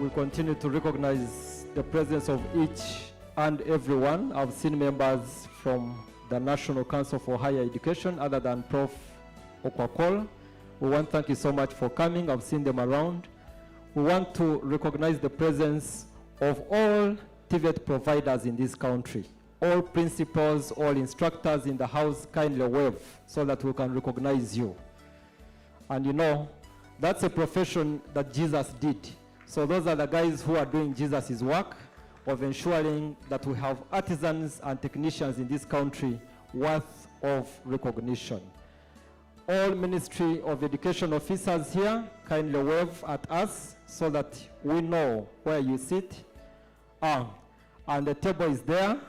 we continue to recognize the presence of each and everyone. I've seen members from the National Council for Higher Education other than Prof. Okwakol. We want to thank you so much for coming. I've seen them around. We want to recognize the presence of all TVET providers in this country. All principals, all instructors in the house, kindly wave so that we can recognize you. And you know, that's a profession that Jesus did. So those are the guys who are doing Jesus' work of ensuring that we have artisans and technicians in this country worth of recognition. All Ministry of Education officers here, kindly wave at us so that we know where you sit. And the table is there.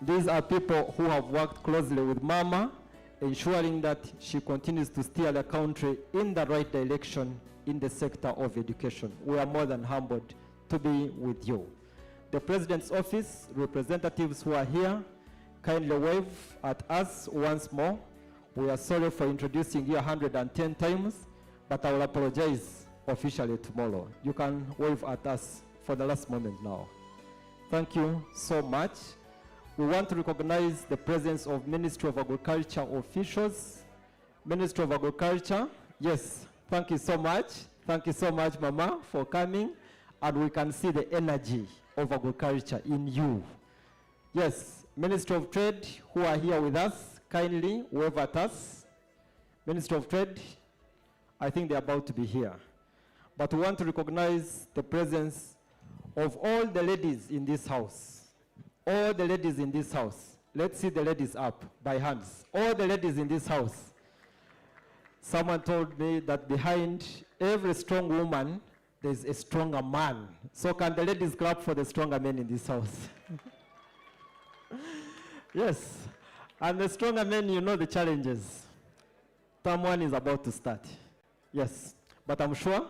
These are people who have worked closely with Mama, ensuring that she continues to steer the country in the right direction in the sector of education. We are more than humbled to be with you. The President's Office representatives who are here, kindly wave at us once more. We are sorry for introducing you 110 times, but I will apologize officially tomorrow. You can wave at us for the last moment now. Thank you so much. We want to recognize the presence of Ministry of Agriculture officials. Ministry of Agriculture, yes, thank you so much. Thank you so much, Mama, for coming. And we can see the energy of agriculture in you. Yes, Ministry of Trade, who are here with us, kindly wave at us. Ministry of Trade, I think they're about to be here. But we want to recognize the presence of all the ladies in this house. All the ladies in this house. Let's see the ladies up by hands. All the ladies in this house. Someone told me that behind every strong woman, there's a stronger man. So can the ladies clap for the stronger men in this house? Yes. And the stronger men, you know the challenges. Term 1 is about to start. Yes. But I'm sure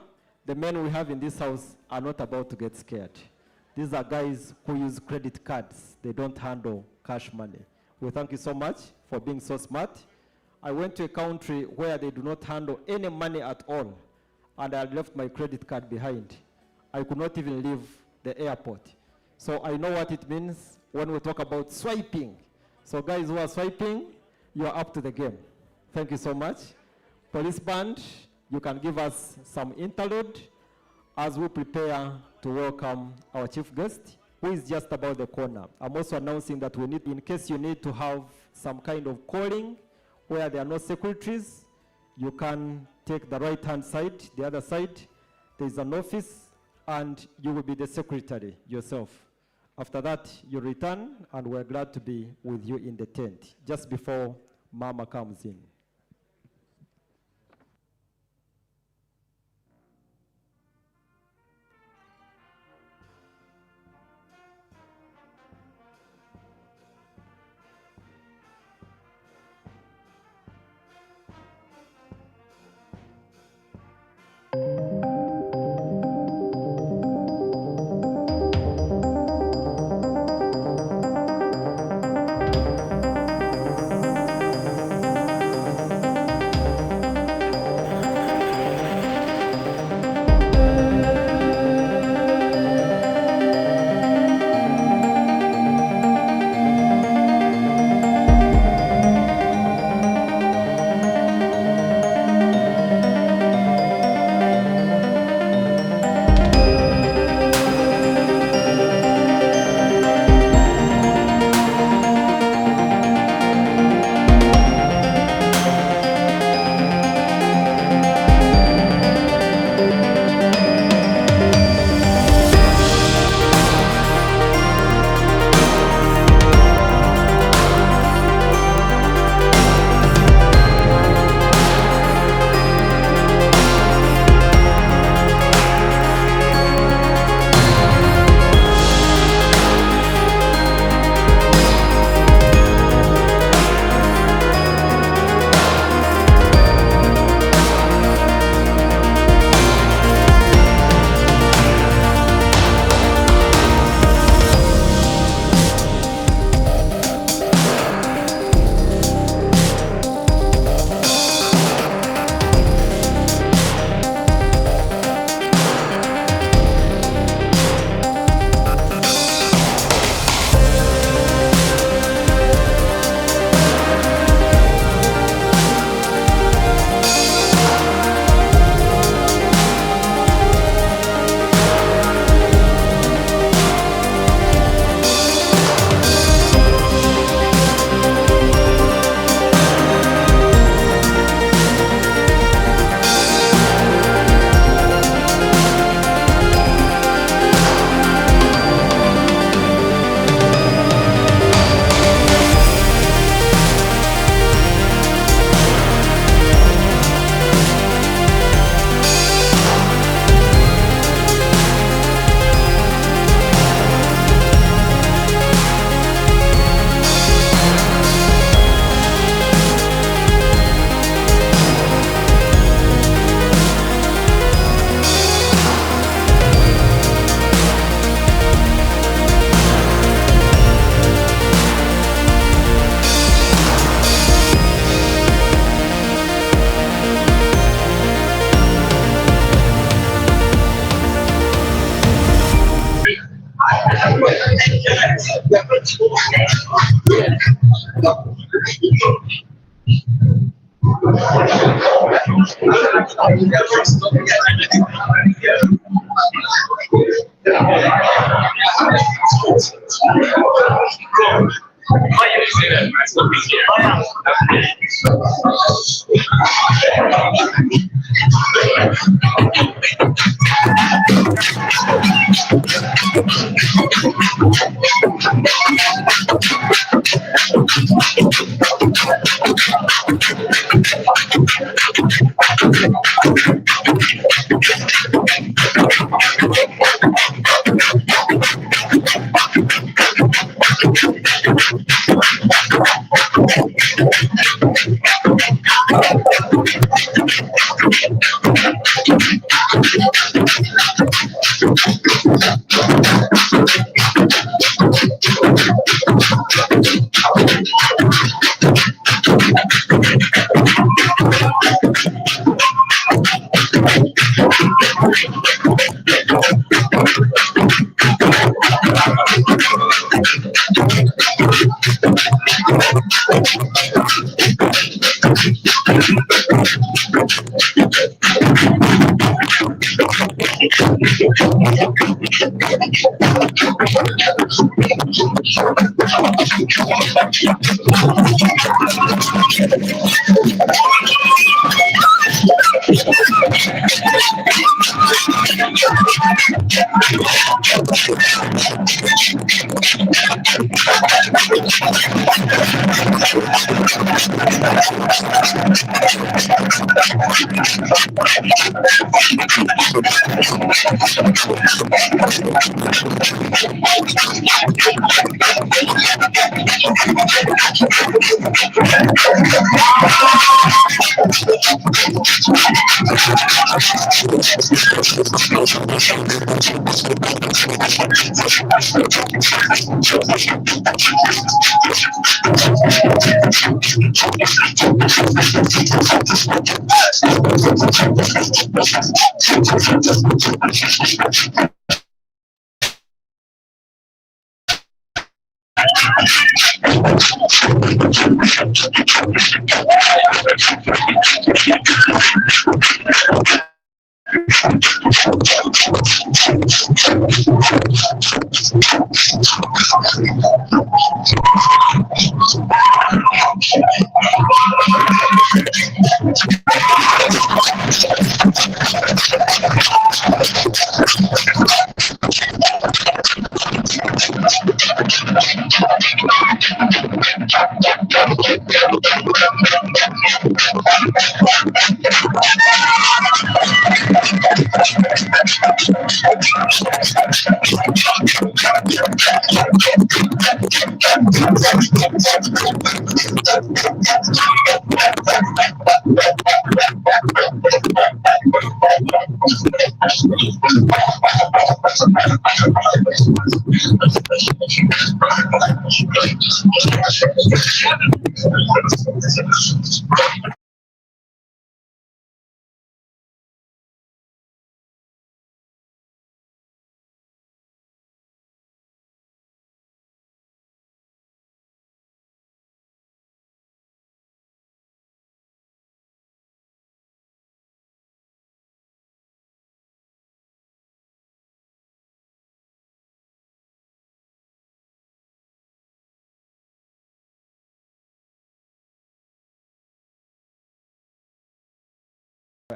the men we have in this house are not about to get scared. These are guys who use credit cards. They don't handle cash money. We thank you so much for being so smart. I went to a country where they do not handle any money at all, and I left my credit card behind. I could not even leave the airport. So I know what it means when we talk about swiping. So guys who are swiping, you are up to the game. Thank you so much. Police band, you can give us some interlude as we prepare to welcome our chief guest, who is just about the corner. I'm also announcing that we need, in case you need to have some kind of calling where there are no secretaries, you can take the right-hand side, the other side, there's an office, and you will be the secretary yourself. After that, you return, and we're glad to be with you in the tent, just before Mama comes in.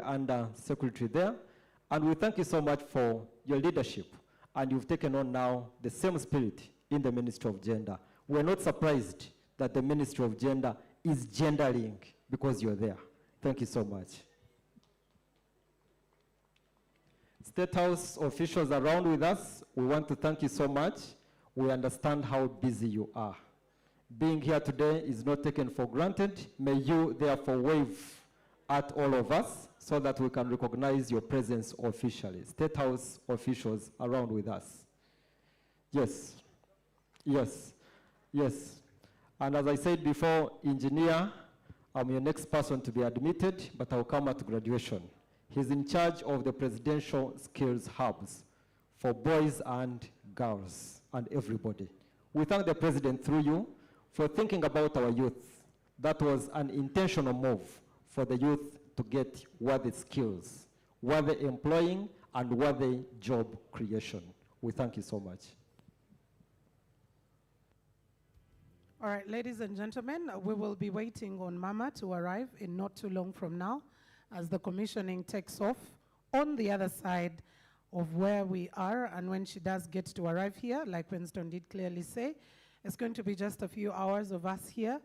Under secretary there. And we thank you so much for your leadership. And you've taken on now the same spirit in the Ministry of Gender. We're not surprised that the Ministry of Gender is gendering because you're there. Thank you so much. State House officials around with us, we want to thank you so much. We understand how busy you are. Being here today is not taken for granted. May you therefore wave at all of us so that we can recognize your presence officially. State House officials around with us. Yes, yes, yes. And as I said before, engineer, I'm your next person to be admitted, but I'll come at graduation. He's in charge of the presidential skills hubs for boys and girls and everybody. we thank the President through you for thinking about our youth. That was an intentional move for the youth to get worthy skills, worthy employing, and worthy job creation. We thank you so much. All right, ladies and gentlemen, we will be waiting on Mama to arrive in not too long from now as the commissioning takes off on the other side of where we are. And when she does get to arrive here, like Winston did clearly say, it's going to be just a few hours of us here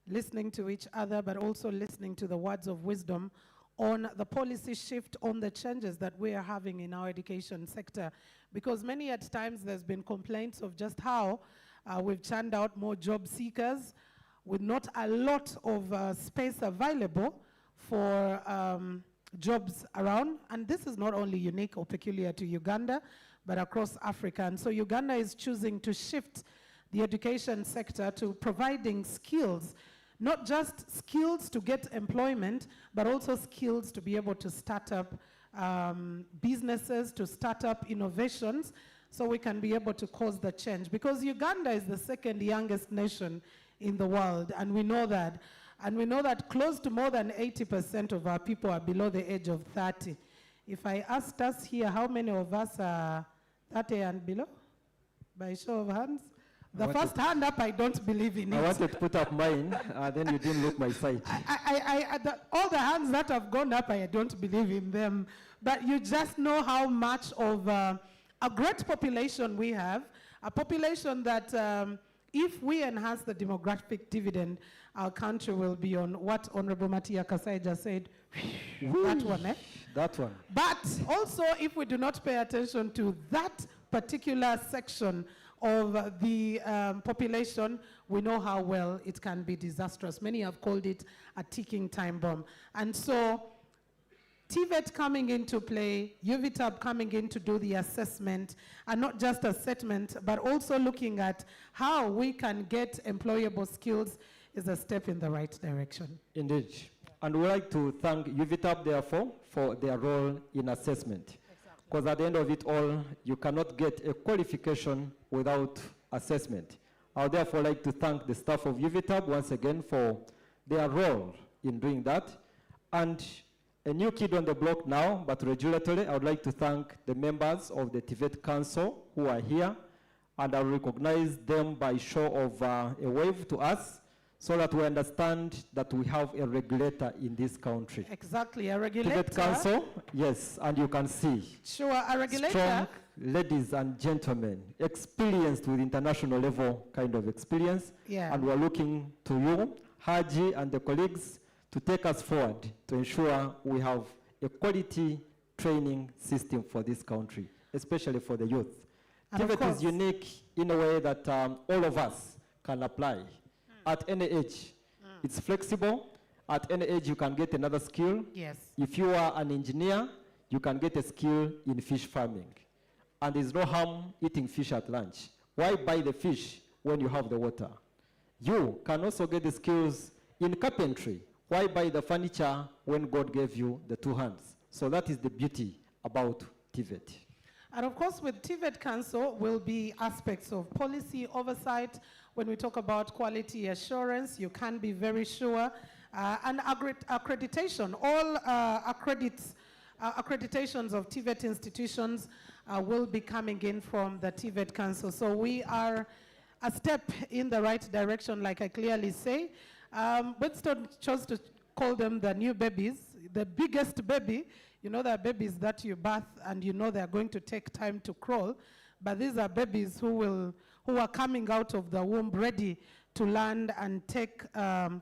listening to each other, but also listening to the words of wisdom on the policy shift, on the changes that we are having in our education sector. Because many at times there's been complaints of just how we've churned out more job seekers with not a lot of space available for jobs around. And this is not only unique or peculiar to Uganda, but across Africa. And so Uganda is choosing to shift the education sector to providing skills, not just skills to get employment, but also skills to be able to start up businesses, to start up innovations, so we can be able to cause the change. Because Uganda is the second youngest nation in the world, and we know that. And we know that close to more than 80% of our people are below the age of 30. If I asked us here, how many of us are 30 and below? By show of hands? The first hand up, I don't believe in it. I wanted to put up mine, then you didn't look my side. All the hands that have gone up, I don't believe in them. But you just know how much of a great population we have, a population that if we enhance the demographic dividend, our country will be on what Honorable Matia Kasai just said, that one, eh? That one. But also, if we do not pay attention to that particular section of the population, we know how well it can be disastrous. Many have called it a ticking time bomb. And so, TVET coming into play, Uvtab coming in to do the assessment, and not just assessment, but also looking at how we can get employable skills is a step in the right direction. Indeed. And we'd like to thank Uvtab, therefore, for their role in assessment. Because at the end of it all, you cannot get a qualification without assessment. I would therefore like to thank the staff of Uvtab once again for their role in doing that. And a new kid on the block now, but regulatory, I would like to thank the members of the TVET Council who are here, and I recognize them by show of a wave to us, so that we understand that we have a regulator in this country. Exactly, a regulator. TVET Council, yes, and you can see. Sure, a regulator. Strong ladies and gentlemen, experienced with international level kind of experience. Yeah. And we're looking to you, Haji and the colleagues, to take us forward to ensure we have a quality training system for this country, especially for the youth. TVET is unique in a way that all of us can apply. At any age, it's flexible. At any age, you can get another skill. Yes. If you are an engineer, you can get a skill in fish farming. And there's no harm eating fish at lunch. Why buy the fish when you have the water? You can also get the skills in carpentry. Why buy the furniture when God gave you the two hands? So that is the beauty about TVET. And of course, with TVET Council will be aspects of policy oversight. When we talk about quality assurance, you can be very sure. And accreditation, all accreditations of TVET institutions will be coming in from the TVET Council. So we are a step in the right direction, like I clearly say. Winston chose to call them the new babies, the biggest baby. You know, there are babies that you birth and you know they're going to take time to crawl, but these are babies who are coming out of the womb ready to land and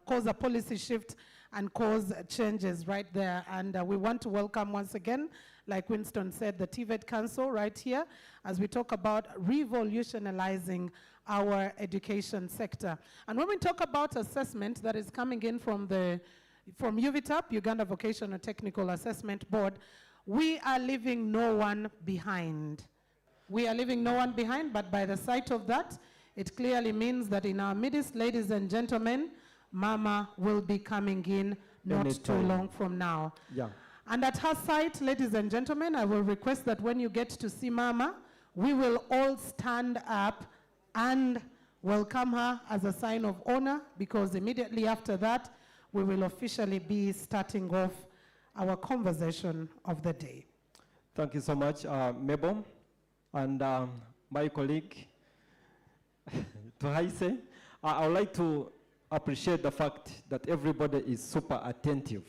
cause a policy shift and cause changes right there. And we want to welcome once again, like Winston said, the TVET Council right here as we talk about revolutionizing our education sector. And when we talk about assessment that is coming in from Uvtab, Uganda Vocational Technical Assessment Board, we are leaving no one behind. We are leaving no one behind, but by the sight of that, it clearly means that in our midst, ladies and gentlemen, Mama will be coming in not too long from now. Yeah. And at her site, ladies and gentlemen, I will request that when you get to see Mama, we will all stand up and welcome her as a sign of honor, because immediately after that, we will officially be starting off our conversation of the day. Thank you so much, Mabel, and my colleague, Tuhaise. I would like to appreciate the fact that everybody is super attentive.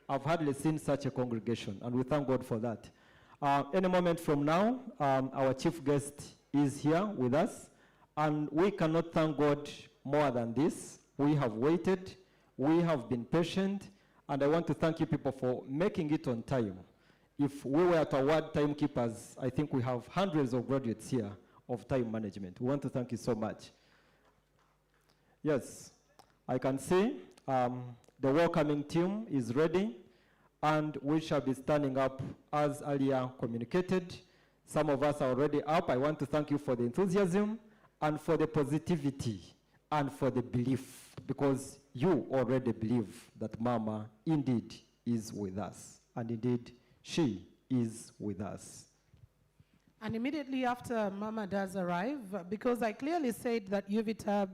I've hardly seen such a congregation, and we thank God for that. Any moment from now, our chief guest is here with us, and we cannot thank God more than this. We have waited, we have been patient, and I want to thank you people for making it on time. If we were to award timekeepers, I think we have hundreds of graduates here of time management. We want to thank you so much. Yes, I can see the welcoming team is ready, and we shall be standing up as earlier communicated. Some of us are already up. I want to thank you for the enthusiasm and for the positivity and for the belief, because you already believe that Mama indeed is with us, and indeed she is with us. And immediately after Mama does arrive, because I clearly said that Uvtab,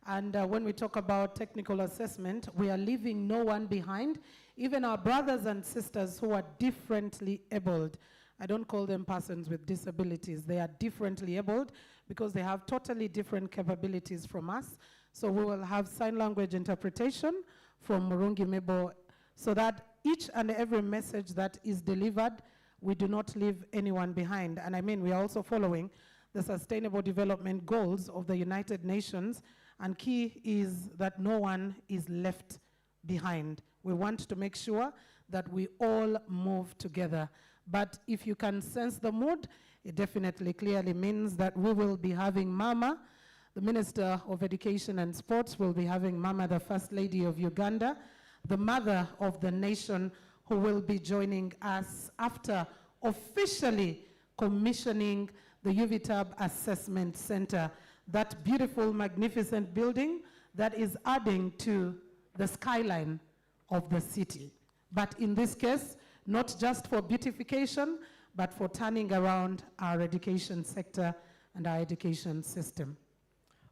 and when we talk about technical assessment, we are leaving no one behind, even our brothers and sisters who are differently abled. I don't call them persons with disabilities. They are differently abled because they have totally different capabilities from us. So we will have sign language interpretation from Murungi Mebo, so that each and every message that is delivered, we do not leave anyone behind. And I mean, we are also following the Sustainable Development Goals of the United Nations, and key is that no one is left behind. We want to make sure that we all move together. But if you can sense the mood, it definitely clearly means that we will be having Mama, the Minister of Education and Sports, will be having Mama, the First Lady of Uganda, the mother of the nation, who will be joining us after officially commissioning the Uvtab Assessment Center, that beautiful, magnificent building that is adding to the skyline of the city. But in this case, not just for beautification, but for turning around our education sector and our education system.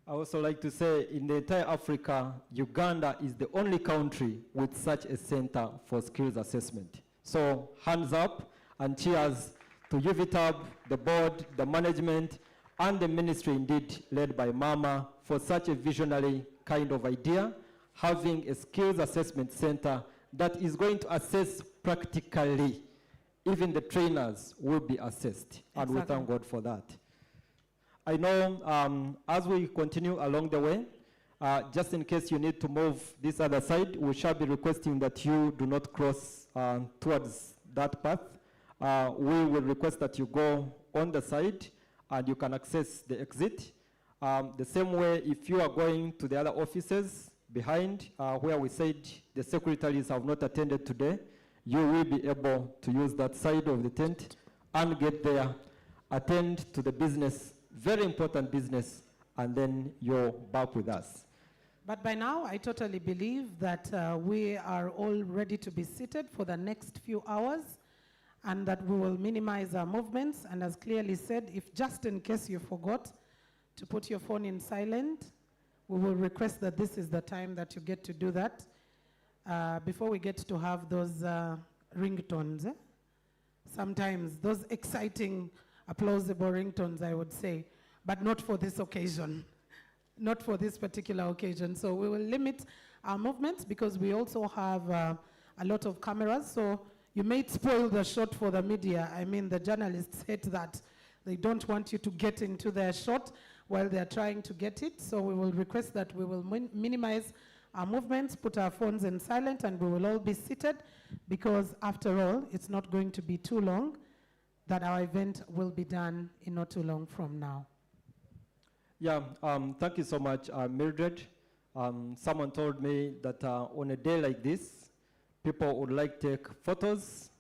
I also like to say, in the entire Africa, Uganda is the only country with such a center for skills assessment. So hands up and cheers to Uvtab, the board, the management, and the ministry indeed led by Mama for such a visionary kind of idea, having a skills assessment center that is going to assess practically. Even the trainers will be assessed, and we thank God for that. I know as we continue along the way, just in case you need to move this other side, we shall be requesting that you do not cross towards that path. We will request that you go on the side and you can access the exit. The same way, if you are going to the other offices behind where we said the secretaries have not attended today, you will be able to use that side of the tent and get there, attend to the business, very important business, and then you're back with us. But by now, I totally believe that we are all ready to be seated for the next few hours, and that we will minimize our movements. And as clearly said, if just in case you forgot to put your phone in silent, we will request that this is the time that you get to do that before we get to have those ringtones. Sometimes those exciting, applausible ringtones, I would say, but not for this occasion, not for this particular occasion. So we will limit our movements because we also have a lot of cameras. So you may spoil the shot for the media. I mean, the journalists hate that. They don't want you to get into their shot while they're trying to get it. So we will request that we will minimize our movements, put our phones in silent, and we will all be seated, because after all, it's not going to be too long that our event will be done in not too long from now. Yeah, thank you so much, Mildred. Someone told me that on a day like this, people would like to take photos.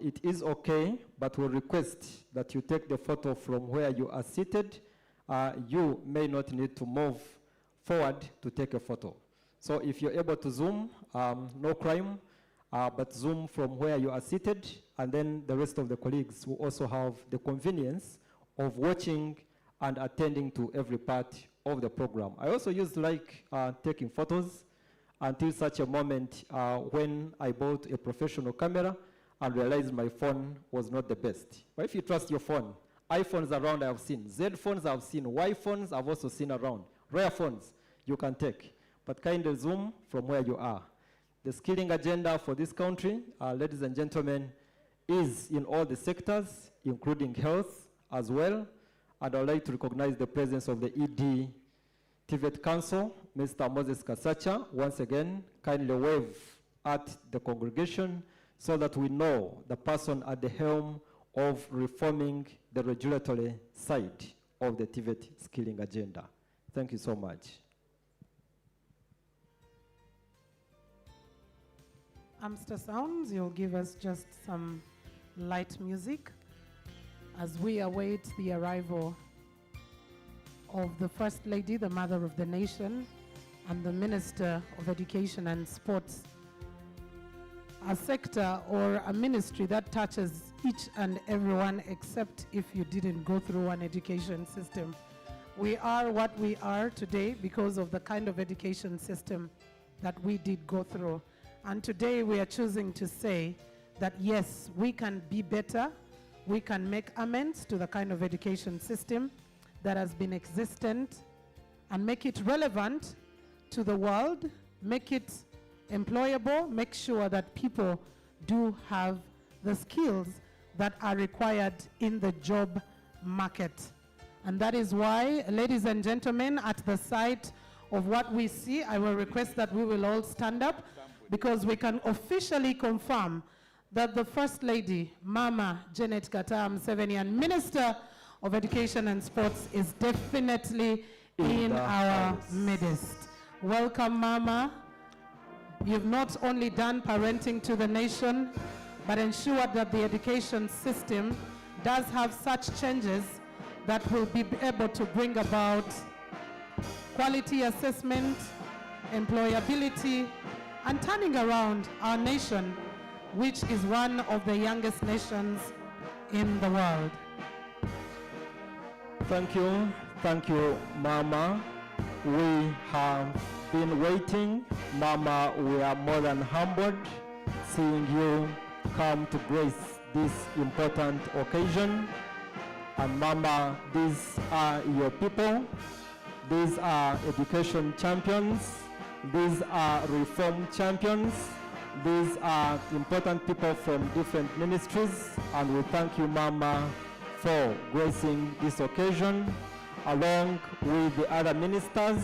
It is okay, but we request that you take the photo from where you are seated. You may not need to move forward to take a photo. So if you're able to zoom, no crime, but zoom from where you are seated, and then the rest of the colleagues will also have the convenience of watching and attending to every part of the program. I also used to like taking photos until such a moment when I bought a professional camera and realized my phone was not the best. But if you trust your phone, iPhones around I have seen, Z phones I've seen, Y phones I've also seen around, rare phones you can take, but kindly zoom from where you are. The skilling agenda for this country, ladies and gentlemen, is in all the sectors, including health as well. And I'd like to recognize the presence of the ED TVET Council, Mr. Moses Kasacha. Once again, kindly wave at the congregation so that we know the person at the helm of reforming the regulatory side of the TVET skilling agenda. Thank you so much. Amster Sounds, you'll give us just some light music as we await the arrival of the First Lady, the Mother of the Nation, and the Minister of Education and Sports. A sector or a ministry that touches each and everyone except if you didn't go through an education system. We are what we are today because of the kind of education system that we did go through. And today we are choosing to say that yes, we can be better, we can make amends to the kind of education system that has been existent and make it relevant to the world, make it employable, make sure that people do have the skills that are required in the job market. And that is why, ladies and gentlemen, at the sight of what we see, I will request that we will all stand up because we can officially confirm that the First Lady, Mama Janet Kataa Museveni, and Minister of Education and Sports is definitely in our midst. Welcome, Mama. You've not only done parenting to the nation, but ensured that the education system does have such changes that will be able to bring about quality assessment, employability, and turning around our nation, which is one of the youngest nations in the world. Thank you, Mama. We have been waiting. Mama, we are more than humbled seeing you come to grace this important occasion. And Mama, these are your people. These are education champions. These are reform champions. These are important people from different ministries. And we thank you, Mama, for gracing this occasion, along with the other ministers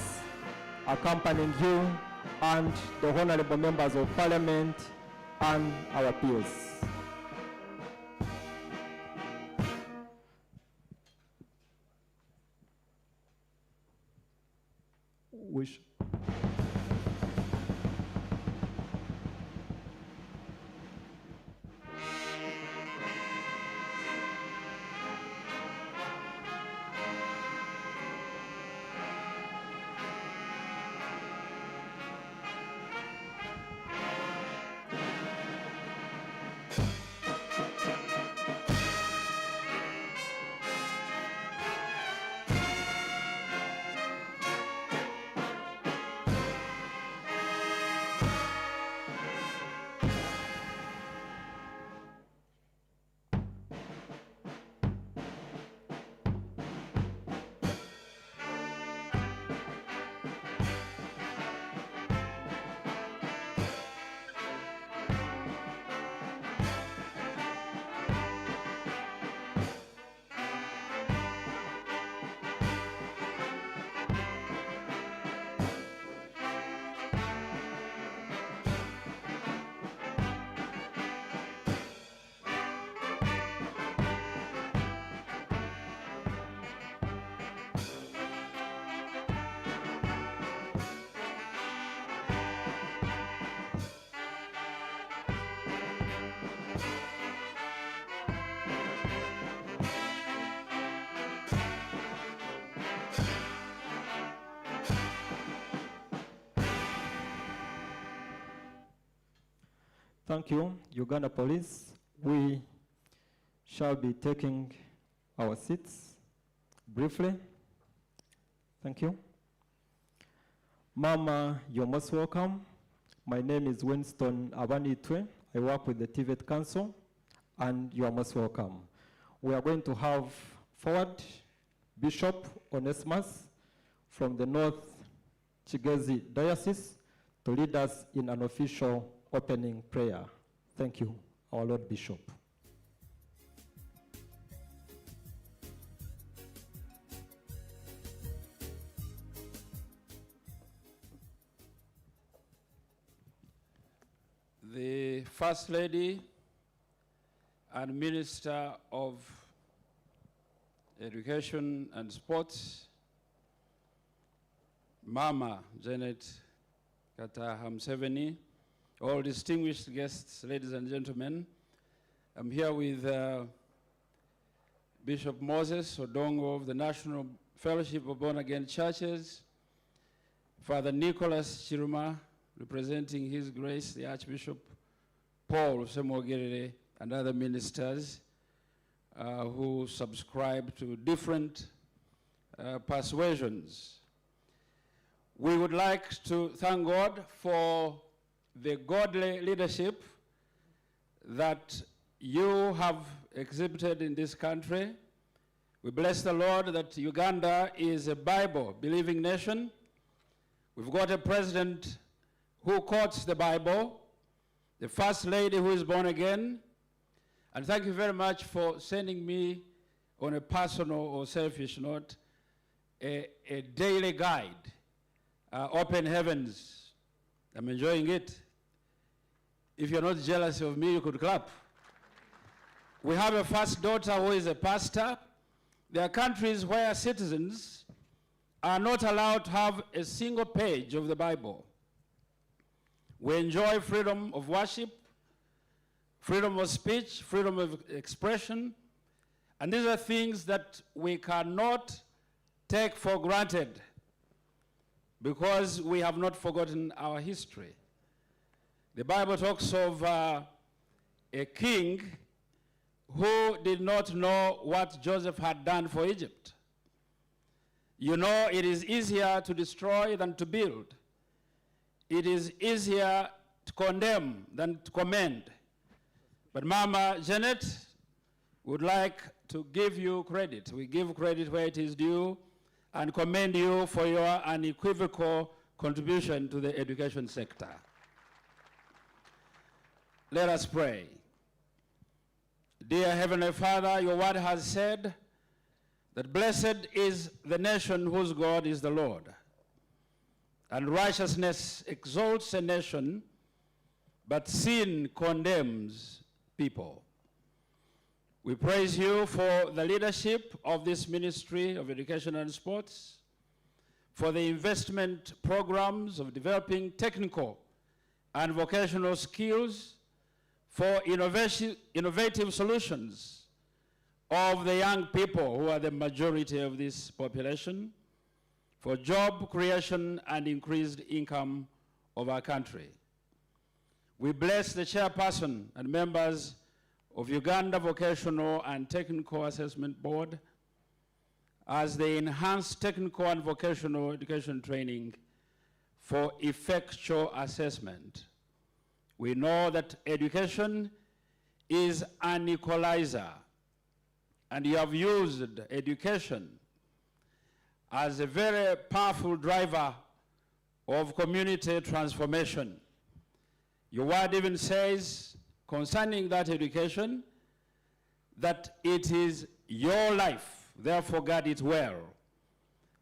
accompanying you and the honorable members of parliament and our peers. Thank you, Uganda Police. We shall be taking our seats briefly. Thank you. Mama, you're most welcome. My name is Winston Abanitwe. I work with the TVET Council, and you are most welcome. We are going to have forward Bishop Onesimus from the North Chigezi Diocese to lead us in an official opening prayer. Thank you, our Lord Bishop. The First Lady and Minister of Education and Sports, Mama Janet Katahamseveni, all distinguished guests, ladies and gentlemen. I'm here with Bishop Moses Odongo of the National Fellowship of Born Again Churches, Father Nicholas Chiruma, representing His Grace, the Archbishop Paul Semogere, and other ministers who subscribe to different persuasions. We would like to thank God for the godly leadership that you have exhibited in this country. We bless the Lord that Uganda is a Bible-believing nation. We've got a president who quotes the Bible, the First Lady who is born again, and thank you very much for sending me on a personal or selfish note a daily guide, Open Heavens. I'm enjoying it. If you're not jealous of me, you could clap. We have a first daughter who is a pastor. There are countries where citizens are not allowed to have a single page of the Bible. We enjoy freedom of worship, freedom of speech, freedom of expression, and these are things that we cannot take for granted because we have not forgotten our history. The Bible talks of a king who did not know what Joseph had done for Egypt. You know, it is easier to destroy than to build. It is easier to condemn than to commend. But Mama Janet would like to give you credit. We give credit where it is due and commend you for your unequivocal contribution to the education sector. Let us pray. Dear Heavenly Father, your word has said that blessed is the nation whose God is the Lord. And righteousness exalts a nation, but sin condemns people. We praise you for the leadership of this Ministry of Education and Sports, for the investment programs of developing technical and vocational skills, for innovative solutions of the young people who are the majority of this population, for job creation and increased income of our country. We bless the chairperson and members of Uganda Vocational and Technical Assessment Board as they enhance technical and vocational education training for effectual assessment. We know that education is an equalizer, and you have used education as a very powerful driver of community transformation. Your word even says concerning that education that it is your life, therefore guard it well.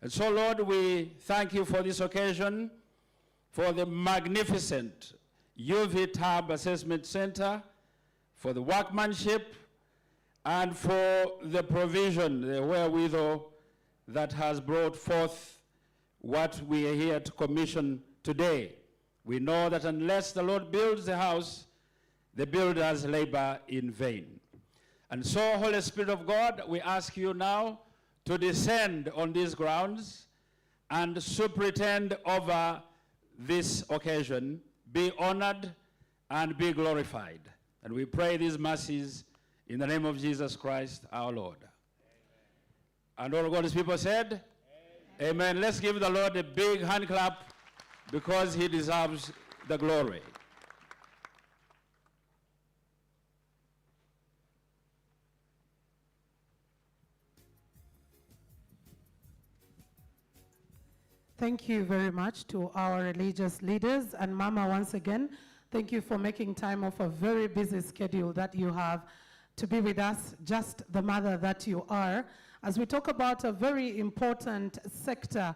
And so, Lord, we thank you for this occasion, for the magnificent Uvtab Assessment Center, for the workmanship, and for the provision, the wherewithal that has brought forth what we are here to commission today. We know that unless the Lord builds the house, the builders labor in vain. And so, Holy Spirit of God, we ask you now to descend on these grounds and superintend over this occasion, be honored and be glorified. And we pray these mercies in the name of Jesus Christ, our Lord. Amen. And all God's people said, Amen. Amen. Let's give the Lord a big hand clap because he deserves the glory. Thank you very much to our religious leaders. And Mama, once again, thank you for making time off a very busy schedule that you have to be with us, just the mother that you are, as we talk about a very important sector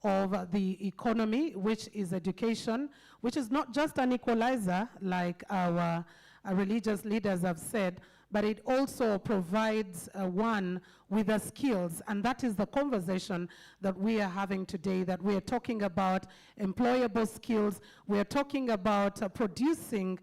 of the economy, which is education, which is not just an equalizer, like our religious leaders have said, but it also provides one with the skills. And that is the conversation that we are having today, that we are talking about employable skills. We are talking about producing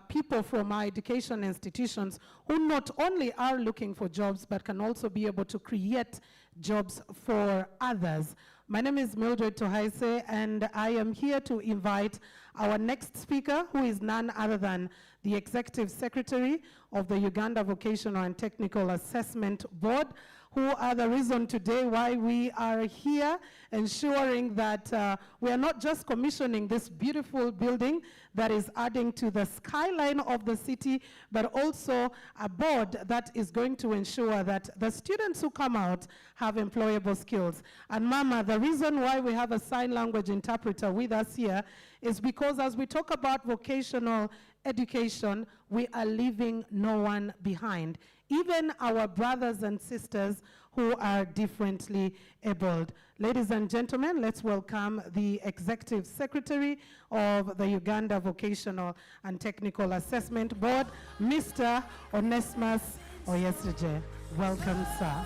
people from our education institutions who not only are looking for jobs, but can also be able to create jobs for others. My name is Mildred Tohaise, and I am here to invite our next speaker, who is none other than the Executive Secretary of the Uganda Vocational and Technical Assessment Board, who are the reason today why we are here, ensuring that we are not just commissioning this beautiful building that is adding to the skyline of the city, but also a board that is going to ensure that the students who come out have employable skills. And Mama, the reason why we have a sign language interpreter with us here is because as we talk about vocational education, we are leaving no one behind, even our brothers and sisters who are differently abled. Ladies and gentlemen, let's welcome the Executive Secretary of the Uganda Vocational and Technical Assessment Board, Mr. Onesmus Oyesije. Welcome, sir.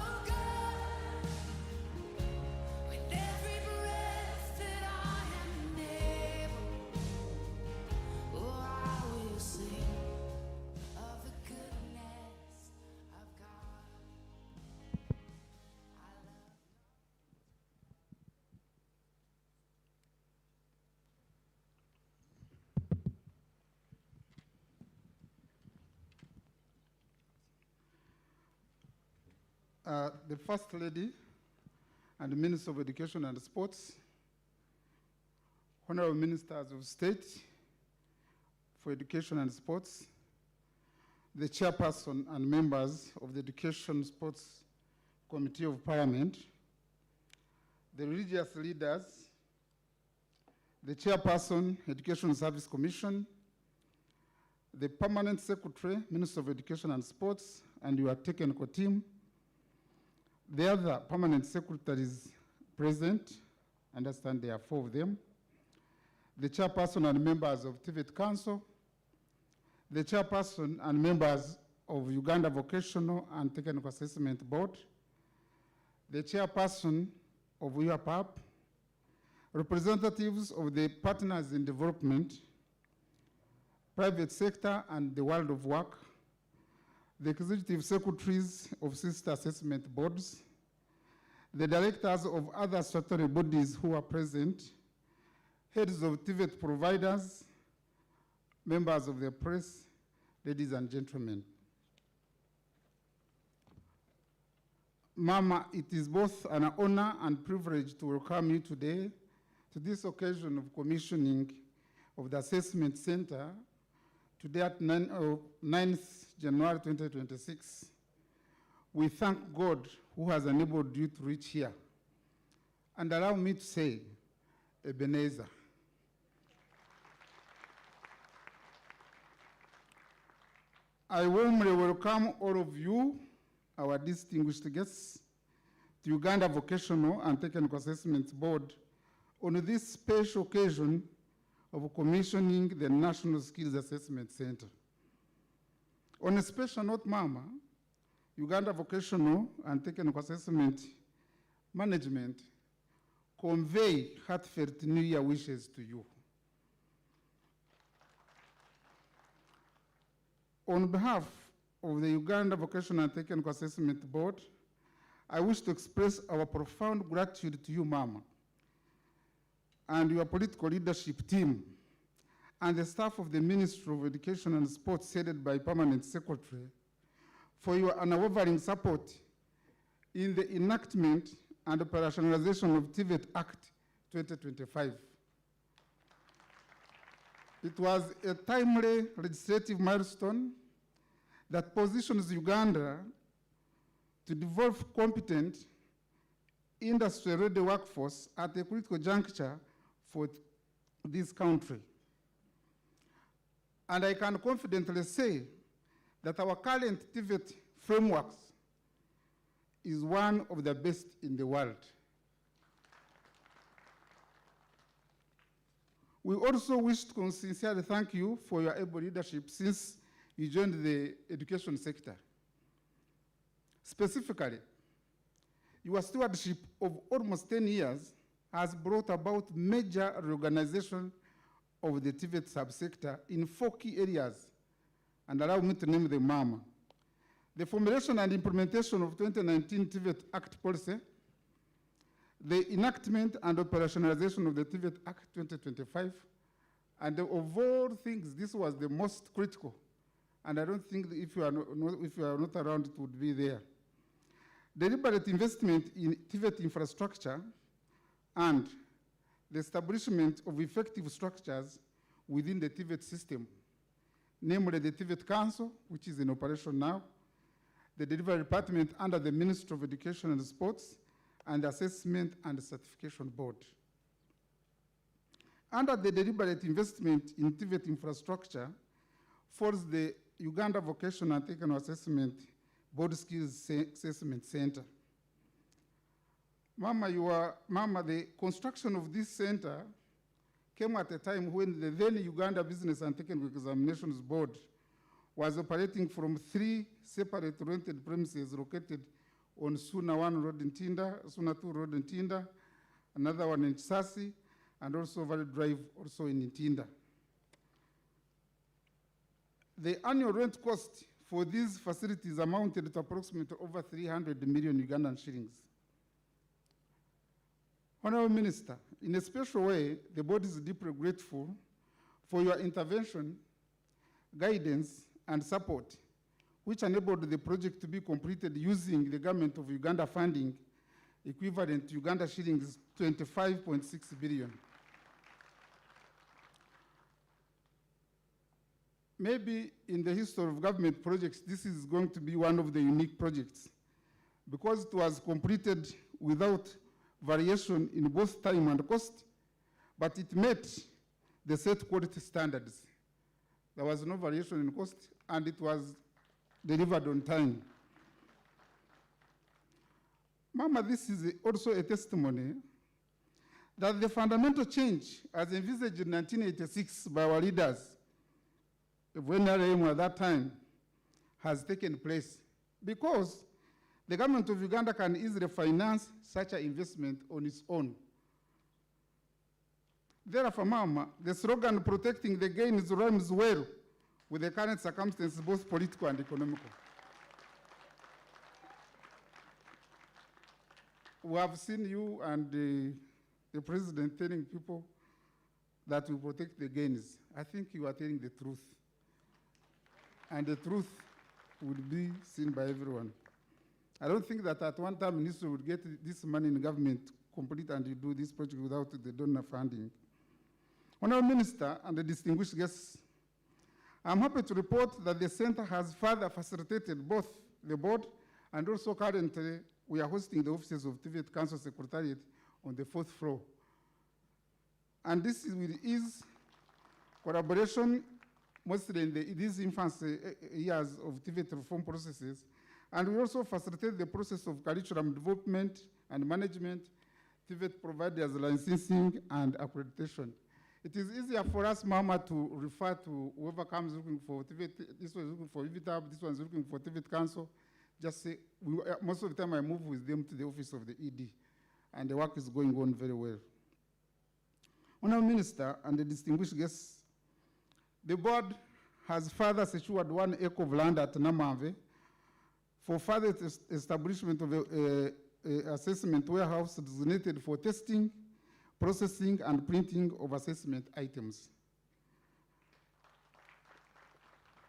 The First Lady and the Minister of Education and Sports, Honorable Ministers of State for Education and Sports, the Chairperson and members of the Education Sports Committee of Parliament, the religious leaders, the Chairperson, Education Service Commission, the Permanent Secretary, Minister of Education and Sports, and your technical team, the other permanent secretaries present, I understand there are 4 of them, the chairperson and members of TVET Council, the chairperson and members of Uganda Vocational and Technical Assessment Board, the chairperson of Uvtab, representatives of the partners in development, private sector and the world of work, the executive secretaries of sister assessment boards, the directors of other statutory bodies who are present, heads of TVET providers, members of the press, ladies and gentlemen. Mama, it is both an honor and privilege to welcome you today to this occasion of commissioning of the Assessment Center today at 9th January 2026. We thank God who has enabled you to reach here. And allow me to say, Ebenezer. I warmly welcome all of you, our distinguished guests, to Uganda Vocational and Technical Assessment Board on this special occasion of commissioning the National Skills Assessment Center. On a special note, Mama, Uganda Vocational and Technical Assessment Management convey heartfelt New Year wishes to you. On behalf of the Uganda Vocational and Technical Assessment Board, I wish to express our profound gratitude to you, Mama, and your political leadership team, and the staff of the Ministry of Education and Sports headed by Permanent Secretary, for your unwavering support in the enactment and operationalization of TVET Act 2025. It was a timely legislative milestone that positions Uganda to develop competent, industry-ready workforce at a critical juncture for this country. And I can confidently say that our current TVET frameworks is one of the best in the world. We also wish to sincerely thank you for your able leadership since you joined the education sector. Specifically, your stewardship of almost 10 years has brought about major reorganization of the TVET subsector in 4 key areas, and allow me to name them, Mama. The formulation and implementation of 2019 TVET Act policy, the enactment and operationalization of the TVET Act 2025, and of all things, this was the most critical. And I don't think that if you are not around, it would be there. Deliberate investment in TVET infrastructure and the establishment of effective structures within the TVET system, namely the TVET Council, which is in operation now, the Delivery Department under the Ministry of Education and Sports, and the Assessment and Certification Board. Under the deliberate investment in TVET infrastructure falls the Uganda Vocational and Technical Assessment Board Skills Assessment Center. Mama, the construction of this center came at a time when the then Uganda Business and Technical Examinations Board was operating from 3 separate rented premises located on Suna 1 Road in Tinda, Suna 2 Road in Tinda, another one in Chisasi, and also Valley Drive also in Tinda. The annual rent cost for these facilities amounted to approximately over 300 million Ugandan shillings. Honorable Minister, in a special way, the board is deeply grateful for your intervention, guidance, and support, which enabled the project to be completed using the Government of Uganda funding equivalent to Uganda shillings 25.6 billion. Maybe in the history of government projects, this is going to be one of the unique projects because it was completed without variation in both time and cost, but it met the set quality standards. There was no variation in cost, and it was delivered on time. Mama, this is also a testimony that the fundamental change as envisaged in 1986 by our leaders of NRM at that time has taken place because the government of Uganda can easily finance such an investment on its own. Therefore, Mama, the slogan protecting the gains rhymes well with the current circumstances, both political and economical. We have seen you and the president telling people that we protect the gains. I think you are telling the truth. And the truth would be seen by everyone. I don't think that at one time ministry would get this money in government complete and you do this project without the donor funding. Honorable Minister and the distinguished guests, I'm happy to report that the center has further facilitated both the board and also currently we are hosting the offices of TVET Council Secretariat on the 4th floor. And this is with ease collaboration mostly in these infancy years of TVET reform processes. And we also facilitate the process of curriculum development and management, TVET providers licensing and accreditation. It is easier for us, Mama, to refer to whoever comes looking for TVET. This one is looking for Uvtab, this one is looking for TVET Council. Just say, most of the time I move with them to the office of the ED, and the work is going on very well. Honorable Minister and the distinguished guests, the board has further secured 1 acre of land at Namave for further establishment of a assessment warehouse designated for testing, processing, and printing of assessment items.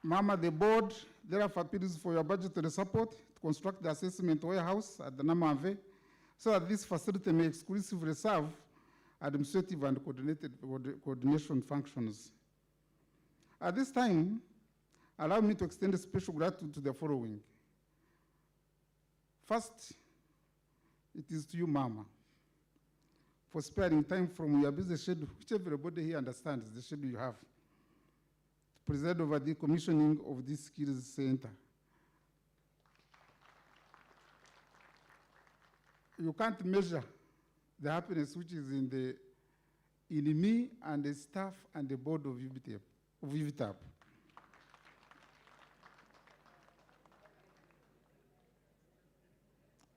Mama, the board therefore appeals for your budgetary support to construct the assessment warehouse at the Namave so that this facility may exclusively serve administrative and coordination functions. At this time, allow me to extend a special gratitude to the following. First, it is to you, Mama, for sparing time from your busy schedule, which everybody here understands the schedule you have, to preside over the commissioning of this skills center. You can't measure the happiness which is in me and the staff and the board of Uvtab.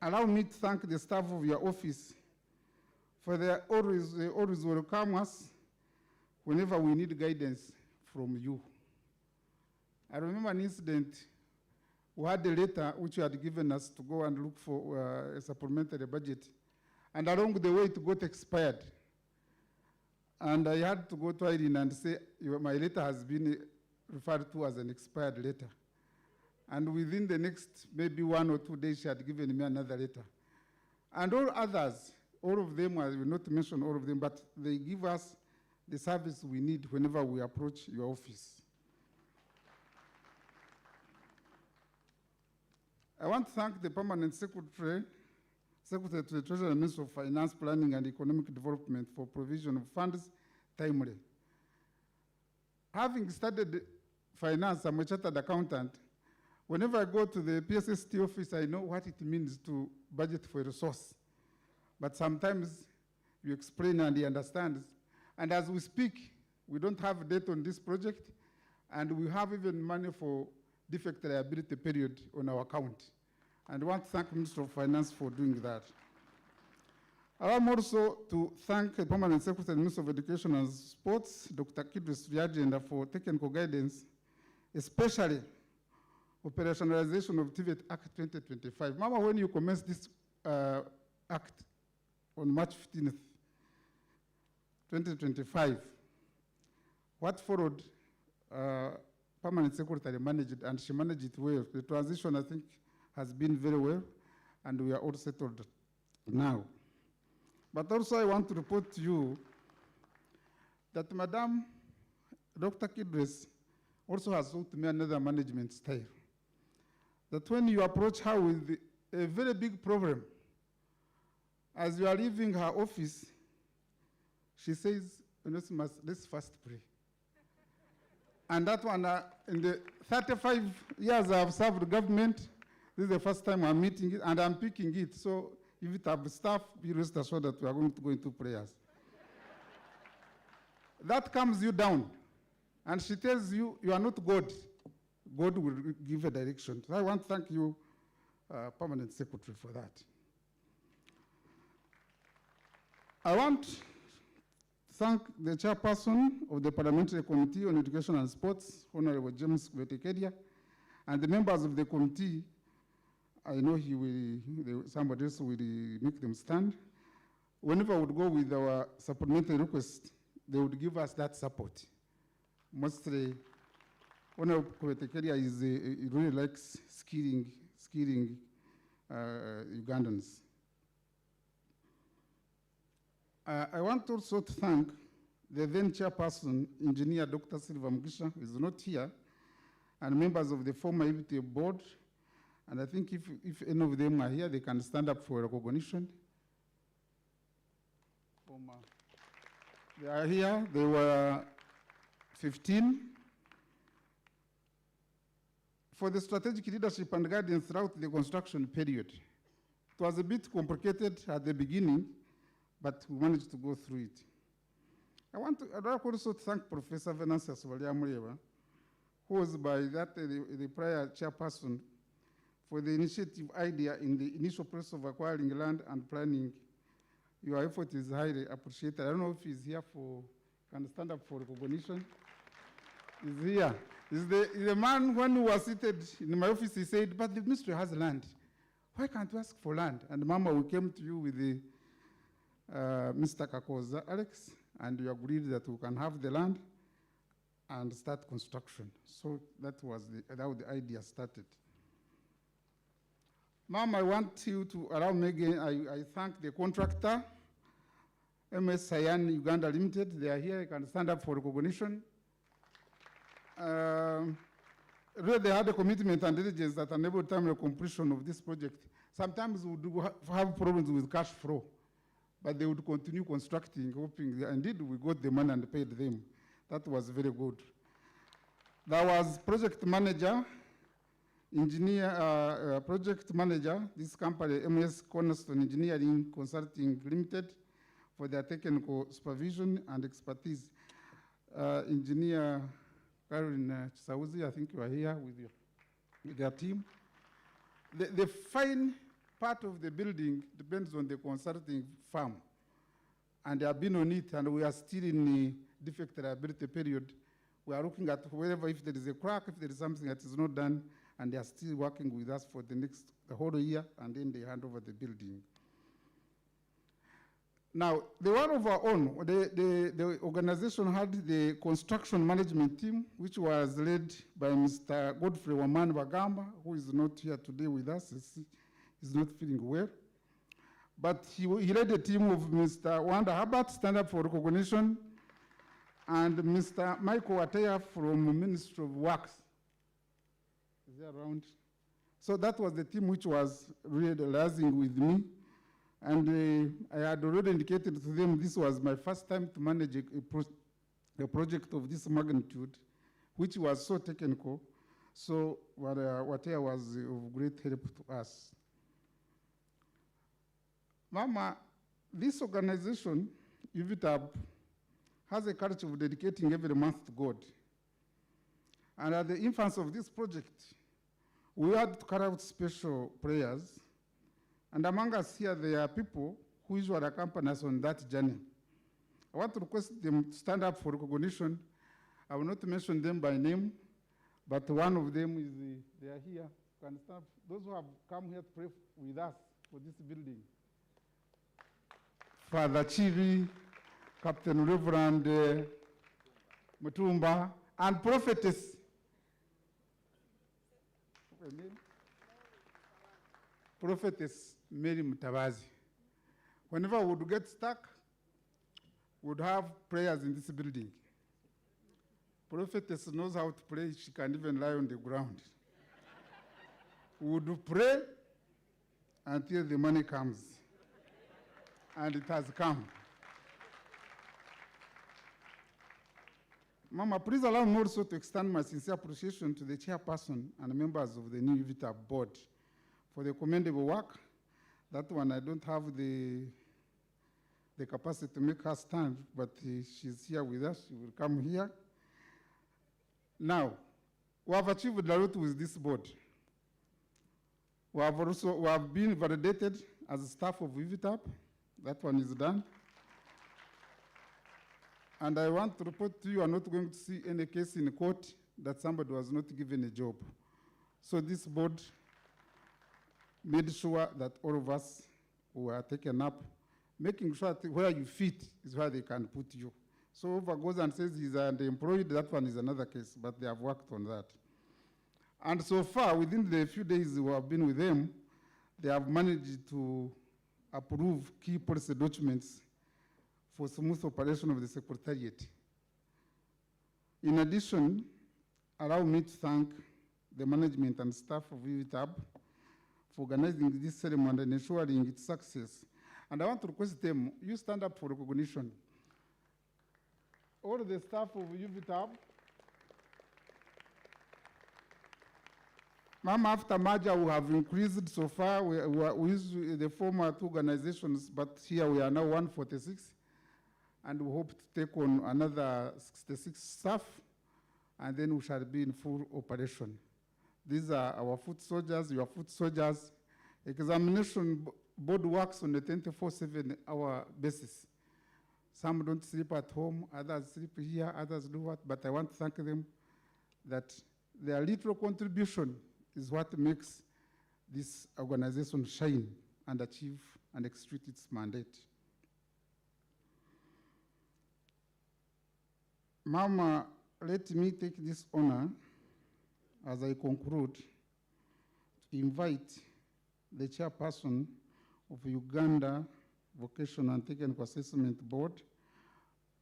Allow me to thank the staff of your office for they always welcome us whenever we need guidance from you. I remember an incident. We had a letter which you had given us to go and look for a supplementary budget. And along the way, it got expired. And I had to go to Irene and say, my letter has been referred to as an expired letter. And within the next maybe 1 or 2 days, she had given me another letter. And all others, all of them, I will not mention all of them, but they give us the service we need whenever we approach your office. I want to thank the Permanent Secretary to the Treasury and Minister of Finance, Planning and Economic Development for provision of funds timely. Having studied finance, I'm a chartered accountant. Whenever I go to the PSST office, I know what it means to budget for a resource. But sometimes you explain and he understands. And as we speak, we don't have date on this project, and we have even money for defect liability period on our account. And I want to thank the Minister of Finance for doing that. I want also to thank the Permanent Secretary and Minister of Education and Sports, Dr. Kidris Vyagenda, for technical guidance, especially operationalization of TVET Act 2025. Mama, when you commenced this act on March 15th, 2025, what followed, Permanent Secretary managed, and she managed it well. The transition, I think, has been very well, and we are all settled now. But also I want to report to you that Madam Dr. Kidris also has taught me another management style. That when you approach her with a very big problem, as you are leaving her office, she says, let's first pray. And that one, in the 35 years I have served government, this is the first time I'm meeting it, and I'm picking it. So if it have staff, be rest assured that we are going to go into prayers. That calms you down. And she tells you, you are not God. God will give a direction. So I want to thank you, Permanent Secretary, for that. I want to thank the chairperson of the Parliamentary Committee on Education and Sports, Honorable James Wetekedia, and the members of the committee. I know somebody else will make them stand. Whenever I would go with our supplementary request, they would give us that support. Mostly, Honorable Wetekedia he really likes skilling Ugandans. I want also to thank the then chairperson, Engineer Dr. Silva Mugisha, who is not here, and members of the former EBT board. And I think if any of them are here, they can stand up for recognition. They are here. They were 15. For the strategic leadership and guidance throughout the construction period. It was a bit complicated at the beginning, but we managed to go through it. I'd like also to thank Professor Venancio Mureba, who was by that the prior chairperson, for the initiative idea in the initial process of acquiring land and planning. Your effort is highly appreciated. I don't know if he's here can stand up for recognition. He's here. He's the man when we were seated in my office, he said, but the ministry has land. Why can't you ask for land? And Mama, we came to you with the Mr. Kakoza, Alex, and you agreed that we can have the land and start construction. So that was how the idea started. Ma'am, I want you to allow me again, I thank the contractor, MS Sayan Uganda Limited. They are here, you can stand up for recognition. Really, they had a commitment and diligence that enabled timely completion of this project. Sometimes we would have problems with cash flow, but they would continue constructing, hoping, indeed we got the money and paid them. That was very good. There was project manager, engineer, project manager, this company, MS Cornerstone Engineering Consulting Limited, for their technical supervision and expertise. Engineer Karen Chisauzi, I think you are here with their team. The fine part of the building depends on the consulting firm. And they have been on it, and we are still in the defect reliability period. We are looking at wherever, if there is a crack, if there is something that is not done, and they are still working with us for the whole year, and then they hand over the building. Now, the one of our own, the organization had the construction management team, which was led by Mr. Godfrey Waman Bagamba, who is not here today with us. He's not feeling well. But he led a team of Mr. Wanda Herbert, Stand Up for Recognition, and Mr. Michael Wataya from Ministry of Works. Is he around? So that was the team which was really liaising with me. And I had already indicated to them this was my first time to manage a project of this magnitude, which was so technical. So Wataya was of great help to us. Mama, this organization, Uvtab, has a culture of dedicating every month to God. And at the infancy of this project, we had to carry out special prayers. And among us here, there are people who usually accompany us on that journey. I want to request them to stand up for recognition. I will not mention them by name, but one of them is, they are here. Can stand. Those who have come here to pray with us for this building. Father Chivi, Captain Reverend Mutumba, and prophetess. Prophetess Mary Mutabazi. Whenever we would get stuck, we would have prayers in this building. Prophetess knows how to pray. She can even lie on the ground. We would pray until the money comes. And it has come. Mama, please allow me also to extend my sincere appreciation to the chairperson and members of the new Uvtab board for the commendable work. That one, I don't have the capacity to make her stand, but she's here with us. She will come here. Now, we have achieved a lot with this board. We have been validated as a staff of Uvtab. That one is done. And I want to report to you, I'm not going to see any case in court that somebody was not given a job. So this board made sure that all of us were taken up, making sure that where you fit is where they can put you. So whoever goes and says he's underemployed, that one is another case, but they have worked on that. And so far, within the few days we have been with them, they have managed to approve key policy documents for smooth operation of the Secretariat. In addition, allow me to thank the management and staff of Uvtab for organizing this ceremony and ensuring its success. And I want to request them, you stand up for recognition. All the staff of Uvtab, Mama, after merger, we have increased so far. We use the former two organizations, but here we are now 146. And we hope to take on another 66 staff, and then we shall be in full operation. These are our foot soldiers, your foot soldiers. Examination board works on a 24/7-hour basis. Some don't sleep at home, others sleep here, others do what, but I want to thank them that their little contribution is what makes this organization shine and achieve and execute its mandate. Mama, let me take this honor as I conclude to invite the chairperson of Uganda Vocational and Technical Assessment Board,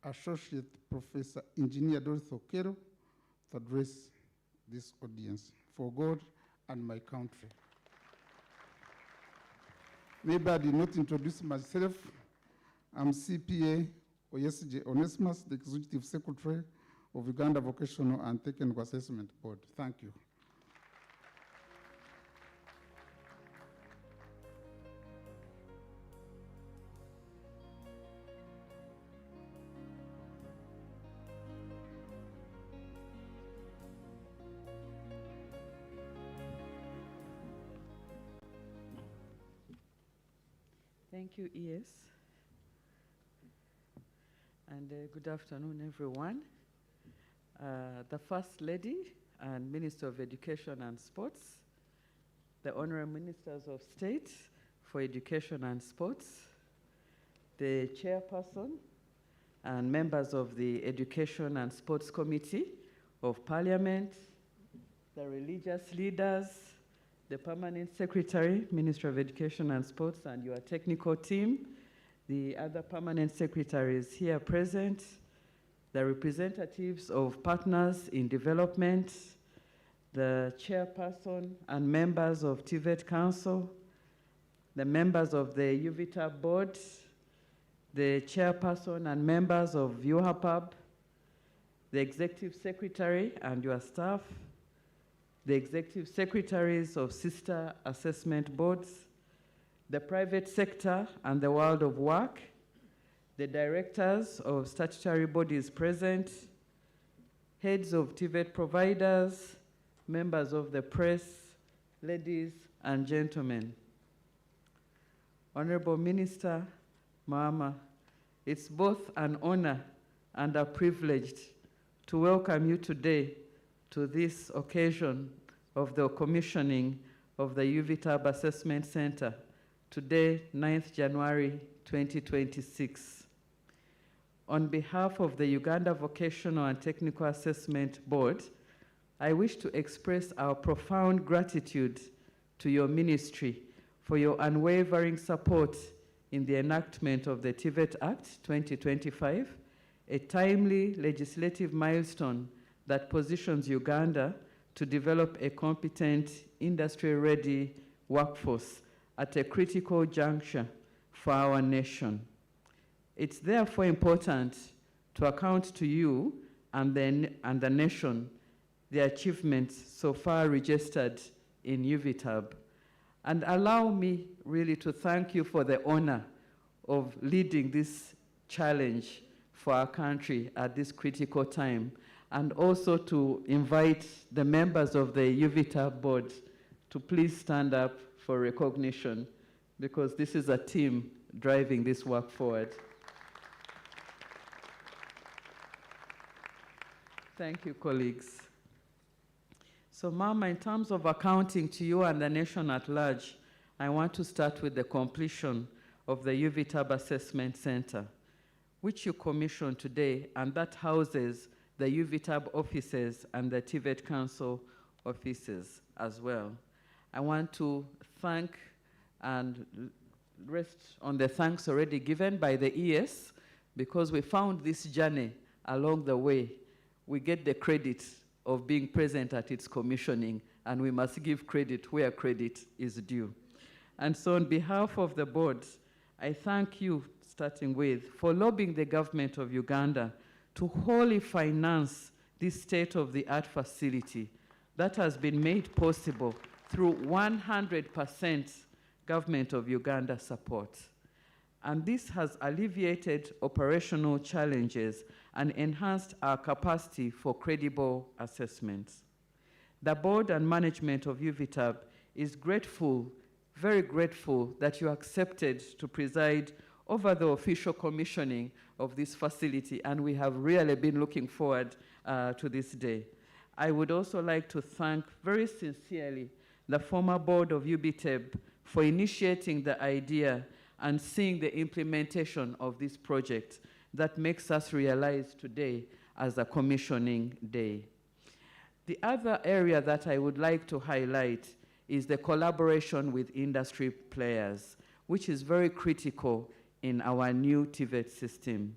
Associate Professor Engineer Dorothy Okero, to address this audience for God and my country. Maybe I did not introduce myself. I'm CPA Oyesije Onesimus, the Executive Secretary of Uganda Vocational and Technical Assessment Board. Thank you. Thank you, ES. And good afternoon, everyone. The First Lady and Minister of Education and Sports, the Honorable Ministers of State for Education and Sports, the Chairperson and members of the Education and Sports Committee of Parliament, the religious leaders, the Permanent Secretary, Minister of Education and Sports, and your technical team, the other permanent secretaries here present, the representatives of partners in development, the chairperson and members of TVET Council, the members of the Uvtab board, the chairperson and members of Uvtab, the executive secretary and your staff, the executive secretaries of sister assessment boards, the private sector and the world of work, the directors of statutory bodies present, heads of TVET providers, members of the press, ladies and gentlemen. Honorable Minister Mahama, it's both an honor and a privilege to welcome you today to this occasion of the commissioning of the Uvtab Assessment Center, today, 9th January 2026. On behalf of the Uganda Vocational and Technical Assessment Board, I wish to express our profound gratitude to your ministry for your unwavering support in the enactment of the TVET Act 2025, a timely legislative milestone that positions Uganda to develop a competent, industry-ready workforce at a critical juncture for our nation. It's therefore important to account to you and the nation the achievements so far registered in Uvtab. And allow me really to thank you for the honor of leading this challenge for our country at this critical time, and also to invite the members of the Uvtab board to please stand up for recognition, because this is a team driving this work forward. Thank you, colleagues. So, Mama, in terms of accounting to you and the nation at large, I want to start with the completion of the Uvtab Assessment Center, which you commissioned today, and that houses the Uvtab offices and the TVET Council offices as well. I want to thank and rest on the thanks already given by the ES, because we found this journey along the way. We get the credit of being present at its commissioning, and we must give credit where credit is due. And so on behalf of the board, I thank you, starting with, for lobbying the government of Uganda to wholly finance this state-of-the-art facility that has been made possible through 100% government of Uganda support. And this has alleviated operational challenges and enhanced our capacity for credible assessments. The board and management of Uvtab is grateful, very grateful, that you accepted to preside over the official commissioning of this facility, and we have really been looking forward to this day. I would also like to thank very sincerely the former board of UBTEB for initiating the idea and seeing the implementation of this project that makes us realize today as a commissioning day. The other area that I would like to highlight is the collaboration with industry players, which is very critical in our new TVET system.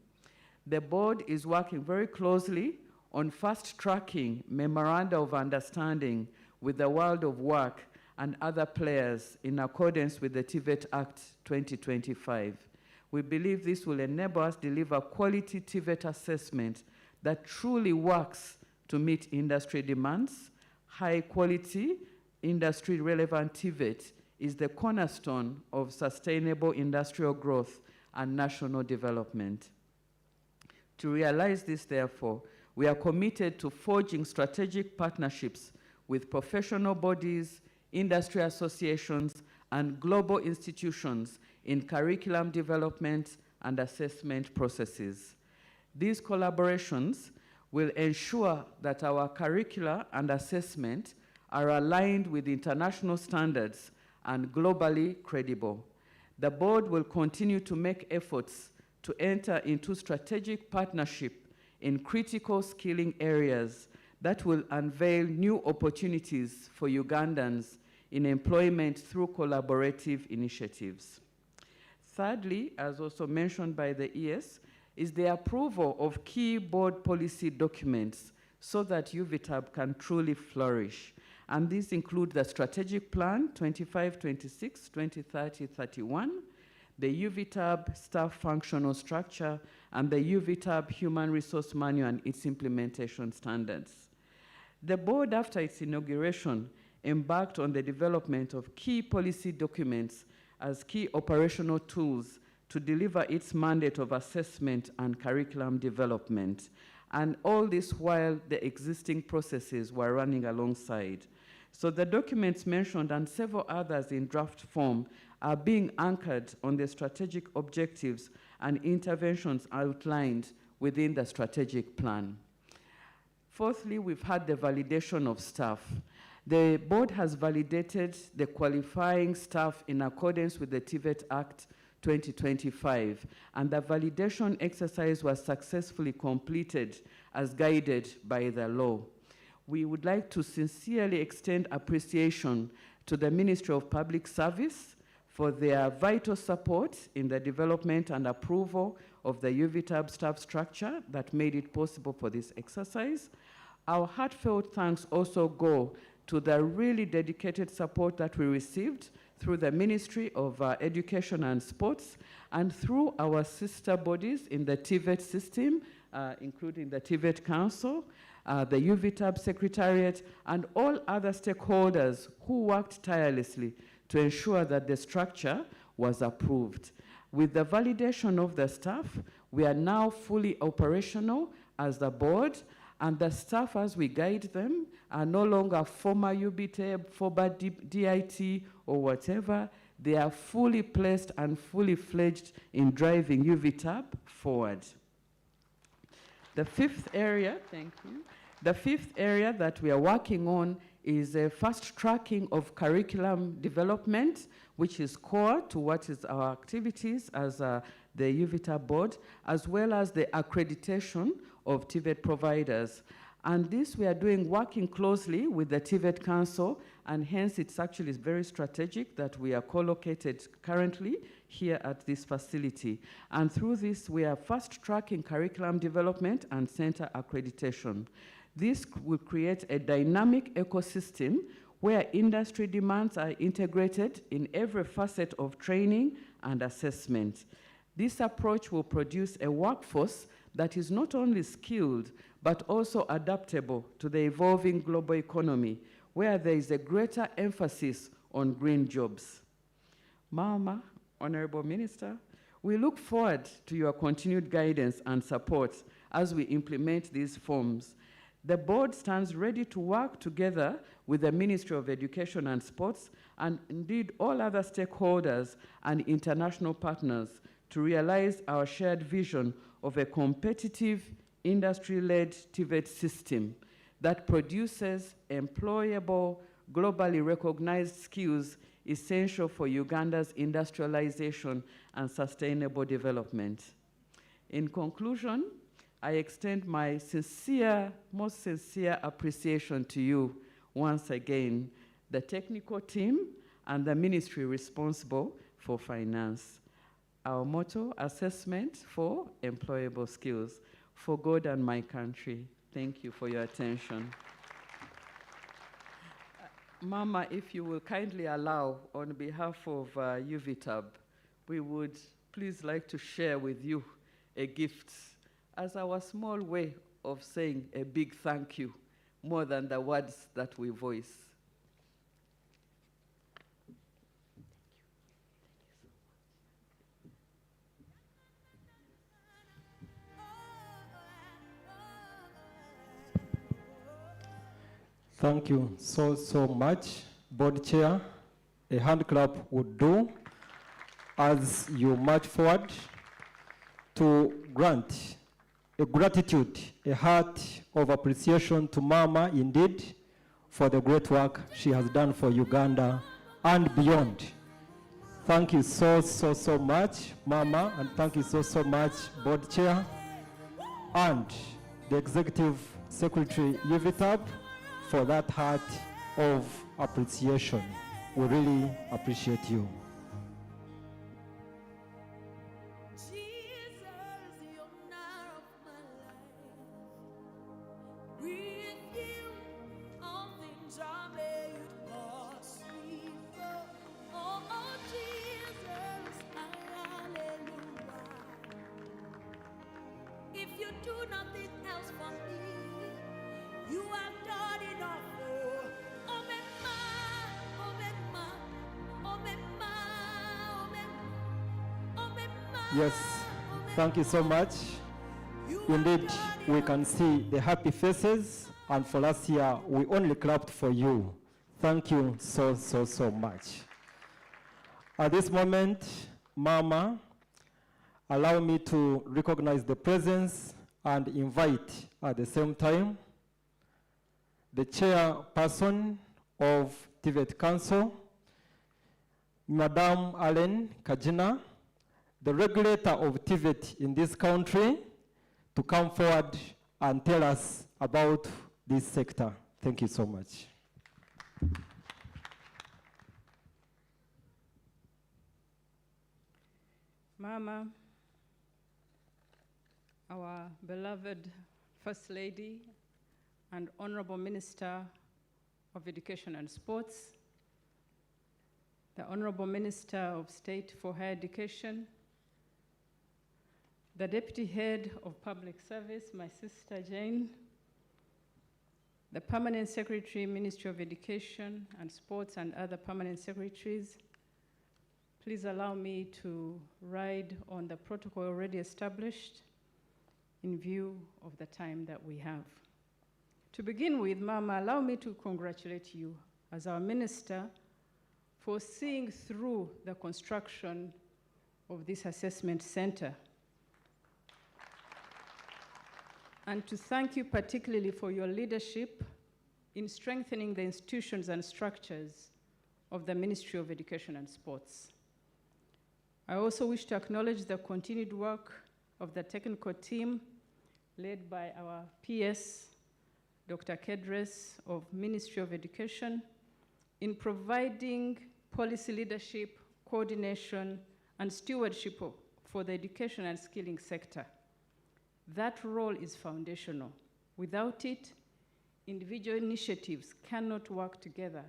The board is working very closely on fast-tracking memoranda of understanding with the world of work and other players in accordance with the TVET Act 2025. We believe this will enable us to deliver quality TVET assessment that truly works to meet industry demands. High-quality, industry-relevant TVET is the cornerstone of sustainable industrial growth and national development. To realize this, therefore, we are committed to forging strategic partnerships with professional bodies, industry associations, and global institutions in curriculum development and assessment processes. These collaborations will ensure that our curricula and assessment are aligned with international standards and globally credible. The board will continue to make efforts to enter into strategic partnership in critical skilling areas that will unveil new opportunities for Ugandans in employment through collaborative initiatives. Thirdly, as also mentioned by the ES, is the approval of key board policy documents so that UVTAB can truly flourish. And these include the Strategic Plan 25-26, 2030-31, the UVTAB Staff Functional Structure, and the UVTAB Human Resource Manual and its implementation standards. The board, after its inauguration, embarked on the development of key policy documents as key operational tools to deliver its mandate of assessment and curriculum development. And all this while the existing processes were running alongside. So the documents mentioned and several others in draft form are being anchored on the strategic objectives and interventions outlined within the strategic plan. Fourthly, we've had the validation of staff. The board has validated the qualifying staff in accordance with the TVET Act 2025, and the validation exercise was successfully completed as guided by the law. We would like to sincerely extend appreciation to the Ministry of Public Service for their vital support in the development and approval of the UVTAB staff structure that made it possible for this exercise. Our heartfelt thanks also go to the really dedicated support that we received through the Ministry of Education and Sports and through our sister bodies in the TVET system, including the TVET Council, the UVTAB Secretariat, and all other stakeholders who worked tirelessly to ensure that the structure was approved. With the validation of the staff, we are now fully operational as the board, and the staff, as we guide them, are no longer former UBTAB, former DIT, or whatever. They are fully placed and fully fledged in driving UVTAB forward. The fifth area, thank you. The fifth area that we are working on is a fast tracking of curriculum development, which is core to what is our activities as the UVTAB board, as well as the accreditation of TVET providers. And this we are doing working closely with the TVET Council, and hence it's actually very strategic that we are co-located currently here at this facility. And through this, we are fast-tracking curriculum development and center accreditation. This will create a dynamic ecosystem where industry demands are integrated in every facet of training and assessment. This approach will produce a workforce that is not only skilled, but also adaptable to the evolving global economy, where there is a greater emphasis on green jobs. Mama, Honorable Minister, we look forward to your continued guidance and support as we implement these forms. The board stands ready to work together with the Ministry of Education and Sports, and indeed all other stakeholders and international partners, to realize our shared vision of a competitive, industry-led TVET system that produces employable, globally recognized skills essential for Uganda's industrialization and sustainable development. In conclusion, I extend my sincere, most sincere appreciation to you once again, the technical team and the ministry responsible for finance. Our motto, assessment for employable skills, for God and my country. Thank you for your attention. Mama, if you will kindly allow, on behalf of Uvtab, we would please like to share with you a gift as our small way of saying a big thank you, more than the words that we voice. Thank you so much, Board Chair. A hand clap would do as you march forward to grant a gratitude, a heart of appreciation to Mama indeed for the great work she has done for Uganda and beyond. Thank you so much, Mama, and thank you so much, Board Chair, and the Executive Secretary, Uvtab, for that heart of appreciation. We really appreciate you. Yes, thank you so much. Indeed, we can see the happy faces, and for last year, we only clapped for you. Thank you so much. At this moment, Mama, allow me to recognize the presence and invite at the same time the chairperson of TVET Council, Madam Allen Kajina, the regulator of TVET in this country, to come forward and tell us about this sector. Thank you so much. Mama, our beloved First Lady and Honorable Minister of Education and Sports, the Honorable Minister of State for Higher Education, the Deputy Head of Public Service, my sister Jane, the Permanent Secretary, Ministry of Education and Sports, and other permanent secretaries, please allow me to ride on the protocol already established in view of the time that we have. To begin with, Mama, allow me to congratulate you as our minister for seeing through the construction of this assessment center. And to thank you particularly for your leadership in strengthening the institutions and structures of the Ministry of Education and Sports. I also wish to acknowledge the continued work of the technical team led by our PS, Dr. Kedres of Ministry of Education, in providing policy leadership, coordination, and stewardship for the education and skilling sector. That role is foundational. Without it, individual initiatives cannot work together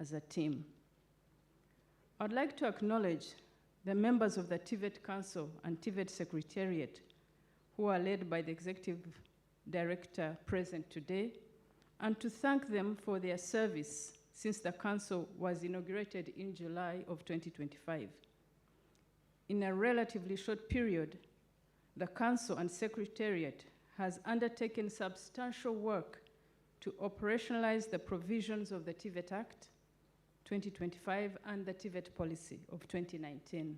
as a team. I'd like to acknowledge the members of the TVET Council and TVET Secretariat who are led by the Executive Director present today, and to thank them for their service since the Council was inaugurated in July of 2025. In a relatively short period, the Council and Secretariat has undertaken substantial work to operationalize the provisions of the TVET Act 2025 and the TVET policy of 2019.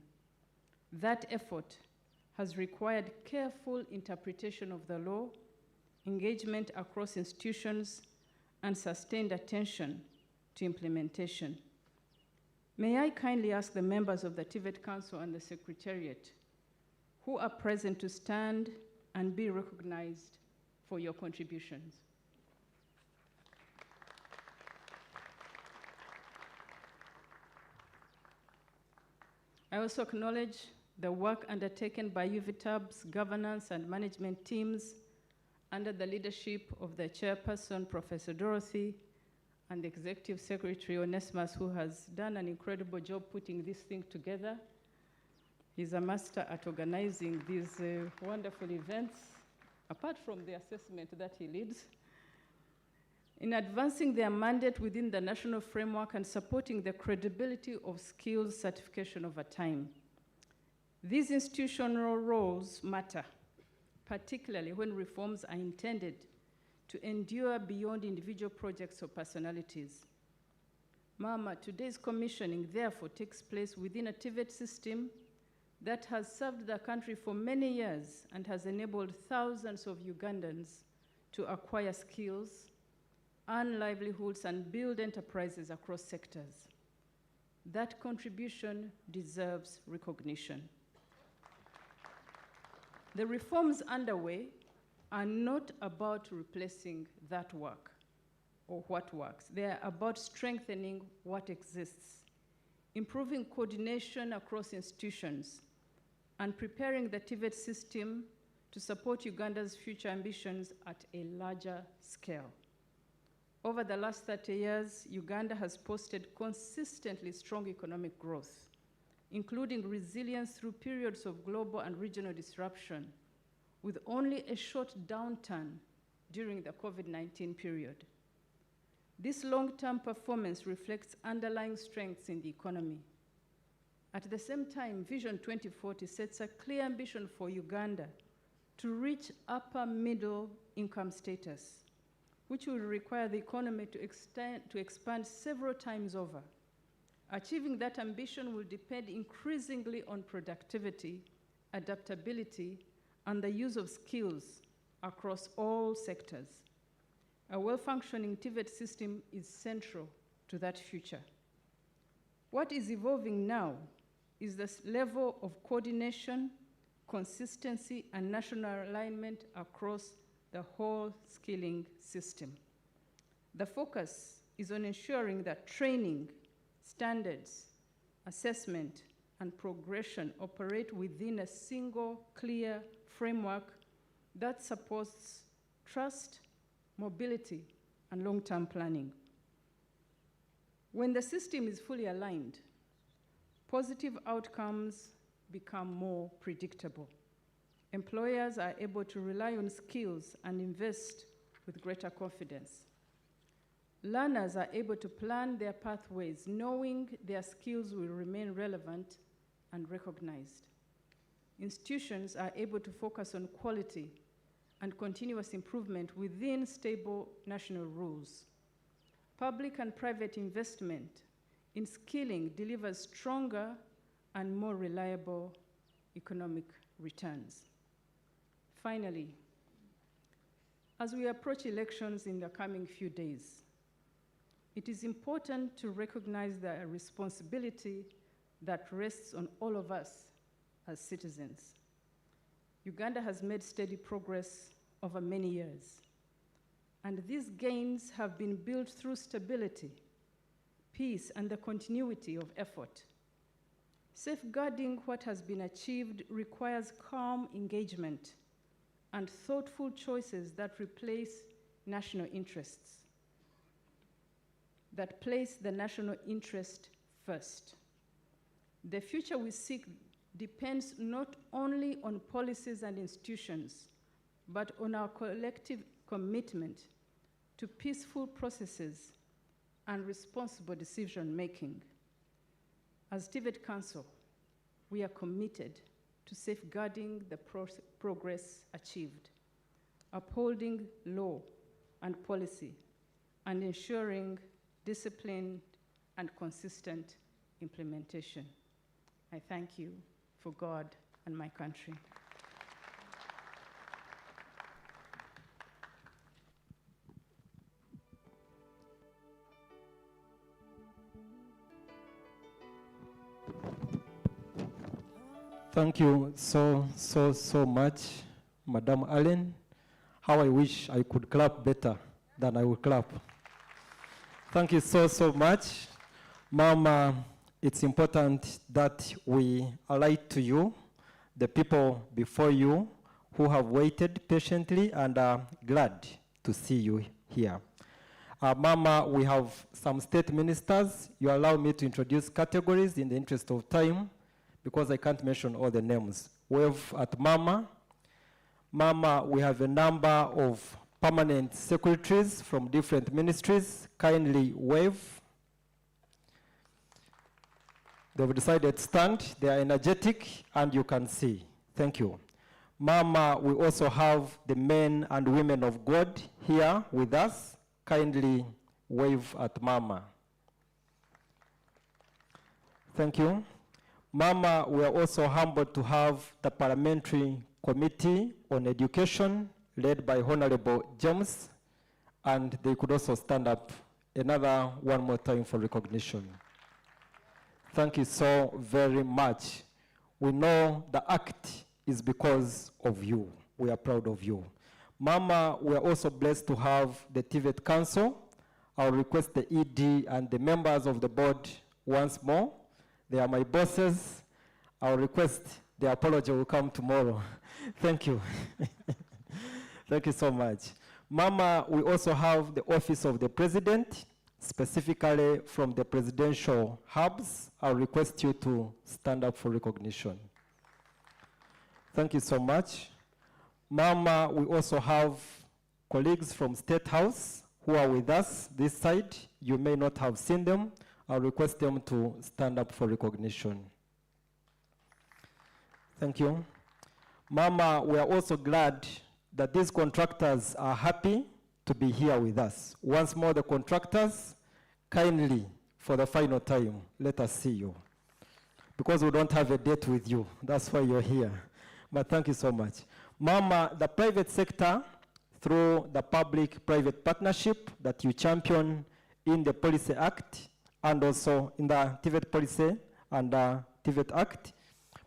That effort has required careful interpretation of the law, engagement across institutions, and sustained attention to implementation. May I kindly ask the members of the TVET Council and the Secretariat who are present to stand and be recognized for your contributions. I also acknowledge the work undertaken by Uvtab's governance and management teams under the leadership of the chairperson, Professor Dorothy, and the executive secretary, Onesimus, who has done an incredible job putting this thing together. He's a master at organizing these wonderful events, apart from the assessment that he leads. In advancing their mandate within the national framework and supporting the credibility of skills certification over time. These institutional roles matter, particularly when reforms are intended to endure beyond individual projects or personalities. Mama, today's commissioning therefore takes place within a TVET system that has served the country for many years and has enabled thousands of Ugandans to acquire skills, earn livelihoods, and build enterprises across sectors. That contribution deserves recognition. The reforms underway are not about replacing that work or what works. They are about strengthening what exists, improving coordination across institutions, and preparing the TVET system to support Uganda's future ambitions at a larger scale. Over the last 30 years, Uganda has posted consistently strong economic growth, including resilience through periods of global and regional disruption, with only a short downturn during the COVID-19 period. This long-term performance reflects underlying strengths in the economy. At the same time, Vision 2040 sets a clear ambition for Uganda to reach upper middle income status, which will require the economy to expand several times over. Achieving that ambition will depend increasingly on productivity, adaptability, and the use of skills across all sectors. A well-functioning TVET system is central to that future. What is evolving now is this level of coordination, consistency, and national alignment across the whole skilling system. The focus is on ensuring that training, standards, assessment, and progression operate within a single, clear framework that supports trust, mobility, and long-term planning. When the system is fully aligned, positive outcomes become more predictable. Employers are able to rely on skills and invest with greater confidence. Learners are able to plan their pathways, knowing their skills will remain relevant and recognized. Institutions are able to focus on quality and continuous improvement within stable national rules. Public and private investment in skilling delivers stronger and more reliable economic returns. Finally, as we approach elections in the coming few days, it is important to recognize the responsibility that rests on all of us as citizens. Uganda has made steady progress over many years, and these gains have been built through stability, peace, and the continuity of effort. Safeguarding what has been achieved requires calm engagement and thoughtful choices that replace national interests, that place the national interest first. The future we seek depends not only on policies and institutions, but on our collective commitment to peaceful processes and responsible decision-making. As TVET Council, we are committed to safeguarding the progress achieved, upholding law and policy, and ensuring disciplined and consistent implementation. I thank you for God and my country. Thank you so much, Madam Allen. How I wish I could clap better than I will clap. Thank you so much. Mama, it's important that we alert to you, the people before you, who have waited patiently and are glad to see you here. Mama, we have some state ministers. You allow me to introduce categories in the interest of time because I can't mention all the names. Wave at Mama. Mama, we have a number of permanent secretaries from different ministries. Kindly wave. They've decided to stand. They are energetic, and you can see. Thank you. Mama, we also have the men and women of God here with us. Kindly wave at Mama. Thank you. Mama, we are also humbled to have the Parliamentary Committee on Education led by Honorable James, and they could also stand up one more time for recognition. Thank you so very much. We know the act is because of you. We are proud of you. Mama, we are also blessed to have the TVET Council. I'll request the ED and the members of the board once more. They are my bosses. I'll request the apology will come tomorrow. Thank you. Thank you so much. Mama, we also have the Office of the President, specifically from the presidential hubs. I'll request you to stand up for recognition. Thank you so much. Mama, we also have colleagues from State House who are with us this side. You may not have seen them. I'll request them to stand up for recognition. Thank you. Mama, we are also glad that these contractors are happy to be here with us. Once more, the contractors, kindly, for the final time, let us see you. Because we don't have a date with you. That's why you're here. But thank you so much. Mama, the private sector, through the public-private partnership that you champion in the Policy Act and also in the TVET Policy and the TVET Act,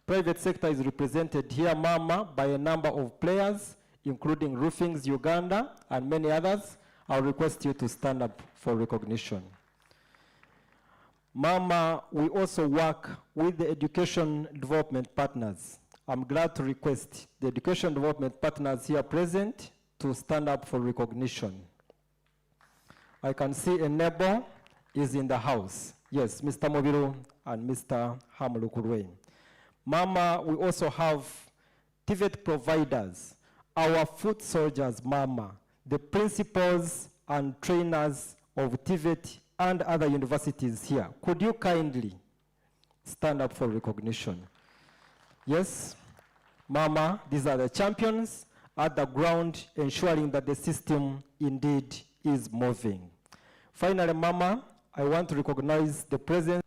private sector is represented here, Mama, by a number of players, including Roofings Uganda and many others. I'll request you to stand up for recognition. Mama, we also work with the education development partners. I'm glad to request the education development partners here present to stand up for recognition. I can see a neighbor is in the house. Yes, Mr. Mobiru and Mr. Hamulukurwe. Mama, we also have TVET providers, our foot soldiers, Mama, the principals and trainers of TVET and other universities here. Could you kindly stand up for recognition? Yes, Mama, these are the champions at the ground, ensuring that the system indeed is moving. Finally, Mama, I want to recognize the presence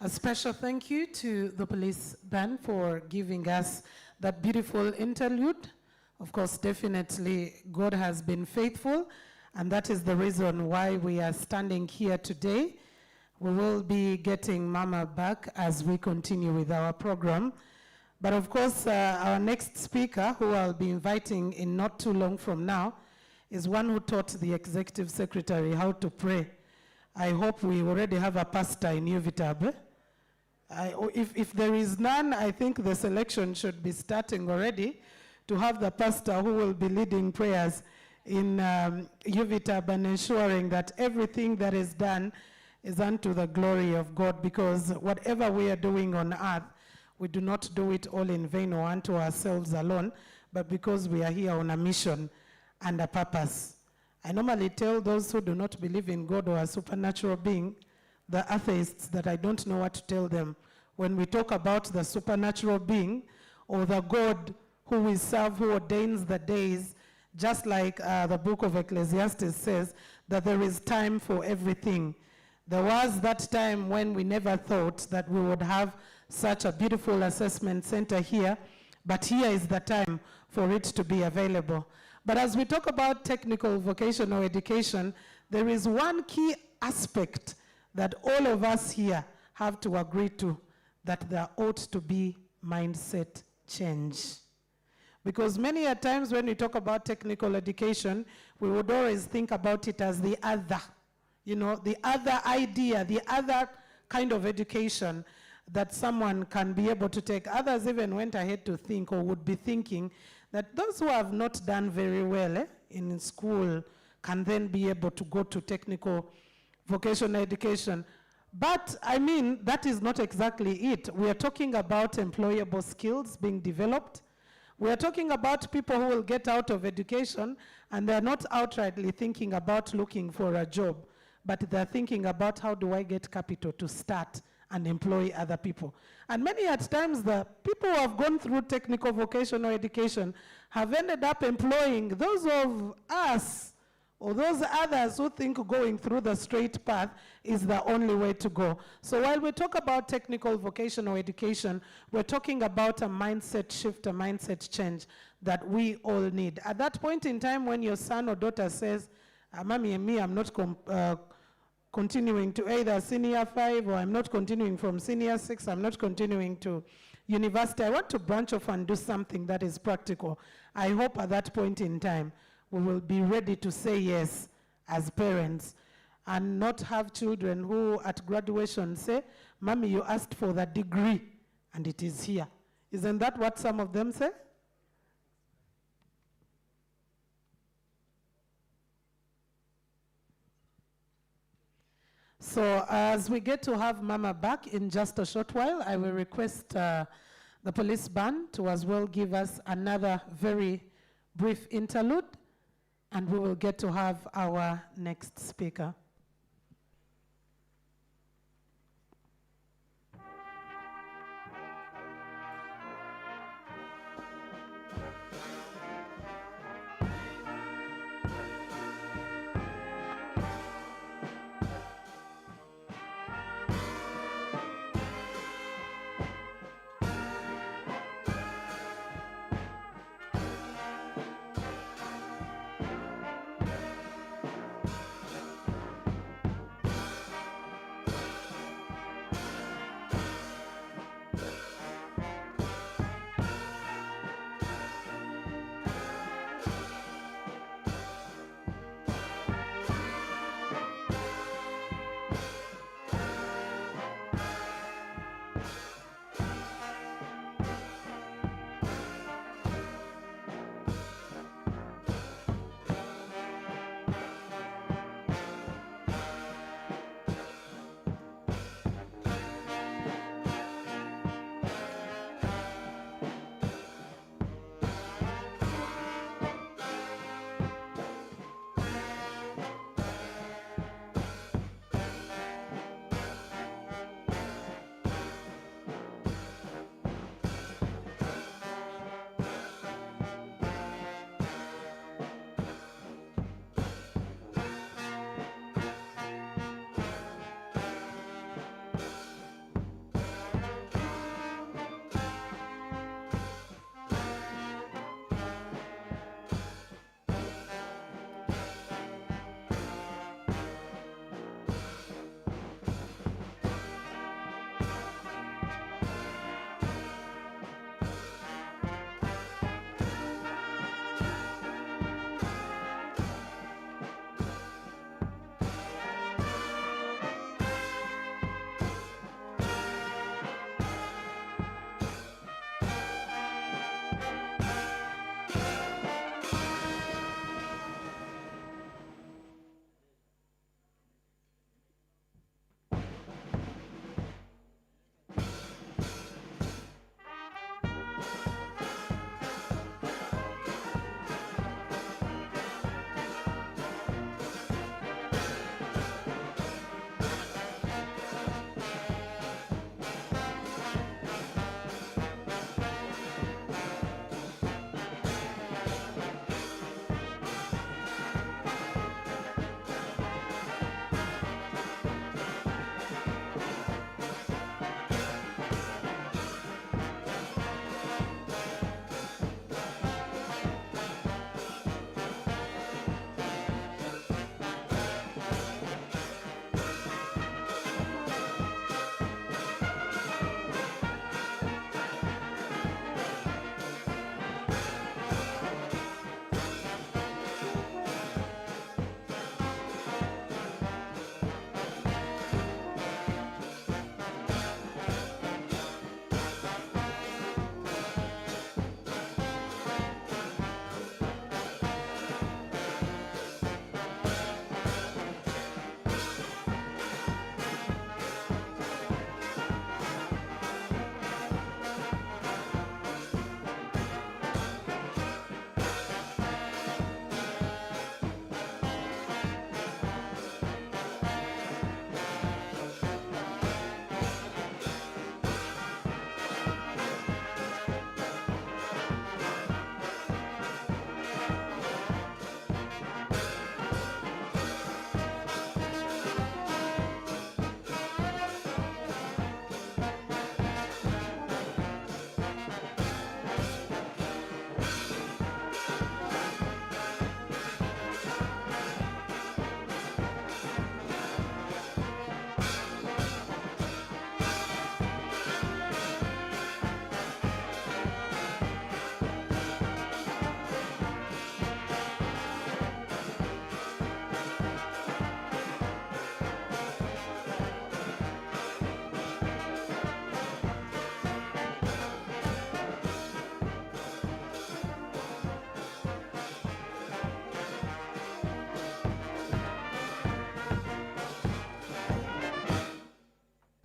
A special thank you to the police band for giving us that beautiful interlude. Of course, definitely God has been faithful, and that is the reason why we are standing here today. We will be getting Mama back as we continue with our program. But of course, our next speaker, who I'll be inviting in not too long from now, is one who taught the executive secretary how to pray. I hope we already have a pastor in Uvtab. If there is none, I think the selection should be starting already to have the pastor who will be leading prayers in Uvtab and ensuring that everything that is done is unto the glory of God, because whatever we are doing on earth, we do not do it all in vain or unto ourselves alone, but because we are here on a mission and a purpose. I normally tell those who do not believe in God or a supernatural being, the atheists, that I don't know what to tell them. When we talk about the supernatural being or the God who we serve, who ordains the days, just like the book of Ecclesiastes says, that there is time for everything. There was that time when we never thought that we would have such a beautiful assessment center here, but here is the time for it to be available. But as we talk about technical vocational education, there is one key aspect that all of us here have to agree to, that there ought to be mindset change. Because many a times when we talk about technical education, we would always think about it as the other, you know, the other idea, the other kind of education that someone can be able to take. Others even went ahead to think, or would be thinking, that those who have not done very well in school can then be able to go to technical vocational education. But I mean, that is not exactly it. We are talking about employable skills being developed. We are talking about people who will get out of education and they're not outrightly thinking about looking for a job, but they're thinking about how do I get capital to start and employ other people. And many at times, the people who have gone through technical vocational education have ended up employing those of us or those others who think going through the straight path is the only way to go. So while we talk about technical vocational education, we're talking about a mindset shift, a mindset change that we all need. At that point in time when your son or daughter says, Mommy and me, I'm not continuing to either senior 5, or I'm not continuing from senior 6, I'm not continuing to university, I want to branch off and do something that is practical. I hope at that point in time, we will be ready to say yes as parents and not have children who at graduation say, Mommy, you asked for the degree and it is here. Isn't that what some of them say? So as we get to have Mama back in just a short while, I will request the police band to as well give us another very brief interlude, and we will get to have our next speaker.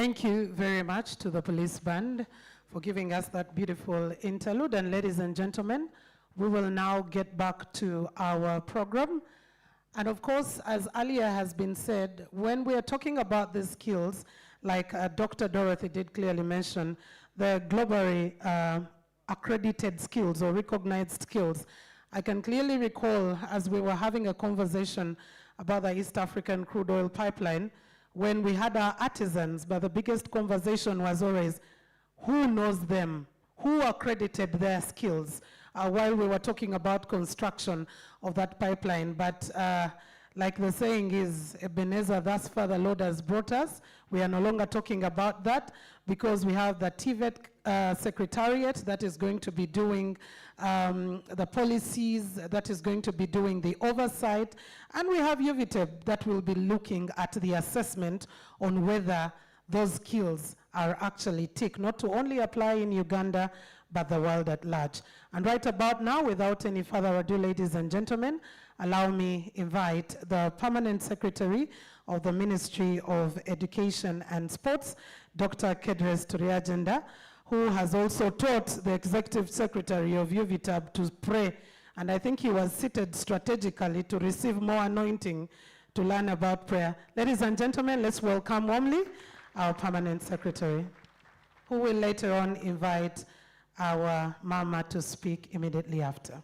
Thank you very much to the police band for giving us that beautiful interlude. And ladies and gentlemen, we will now get back to our program. And of course, as earlier has been said, when we are talking about these skills, like Dr. Dorothy did clearly mention, the globally accredited skills or recognized skills. I can clearly recall as we were having a conversation about the East African crude oil pipeline, when we had our artisans, but the biggest conversation was always, who knows them? Who accredited their skills? While we were talking about construction of that pipeline. But like the saying is, Ebenezer, thus far the Lord has brought us. We are no longer talking about that because we have the TVET Secretariat that is going to be doing the policies, that is going to be doing the oversight, and we have Uvtab that will be looking at the assessment on whether those skills are actually ticked, not to only apply in Uganda, but the world at large. And right about now, without any further ado, ladies and gentlemen, allow me invite the Permanent Secretary of the Ministry of Education and Sports, Dr. Kedres Turiagenda, who has also taught the Executive Secretary of Uvtab to pray. And I think he was seated strategically to receive more anointing to learn about prayer. Ladies and gentlemen, let's welcome warmly our Permanent Secretary, who will later on invite our Mama to speak immediately after.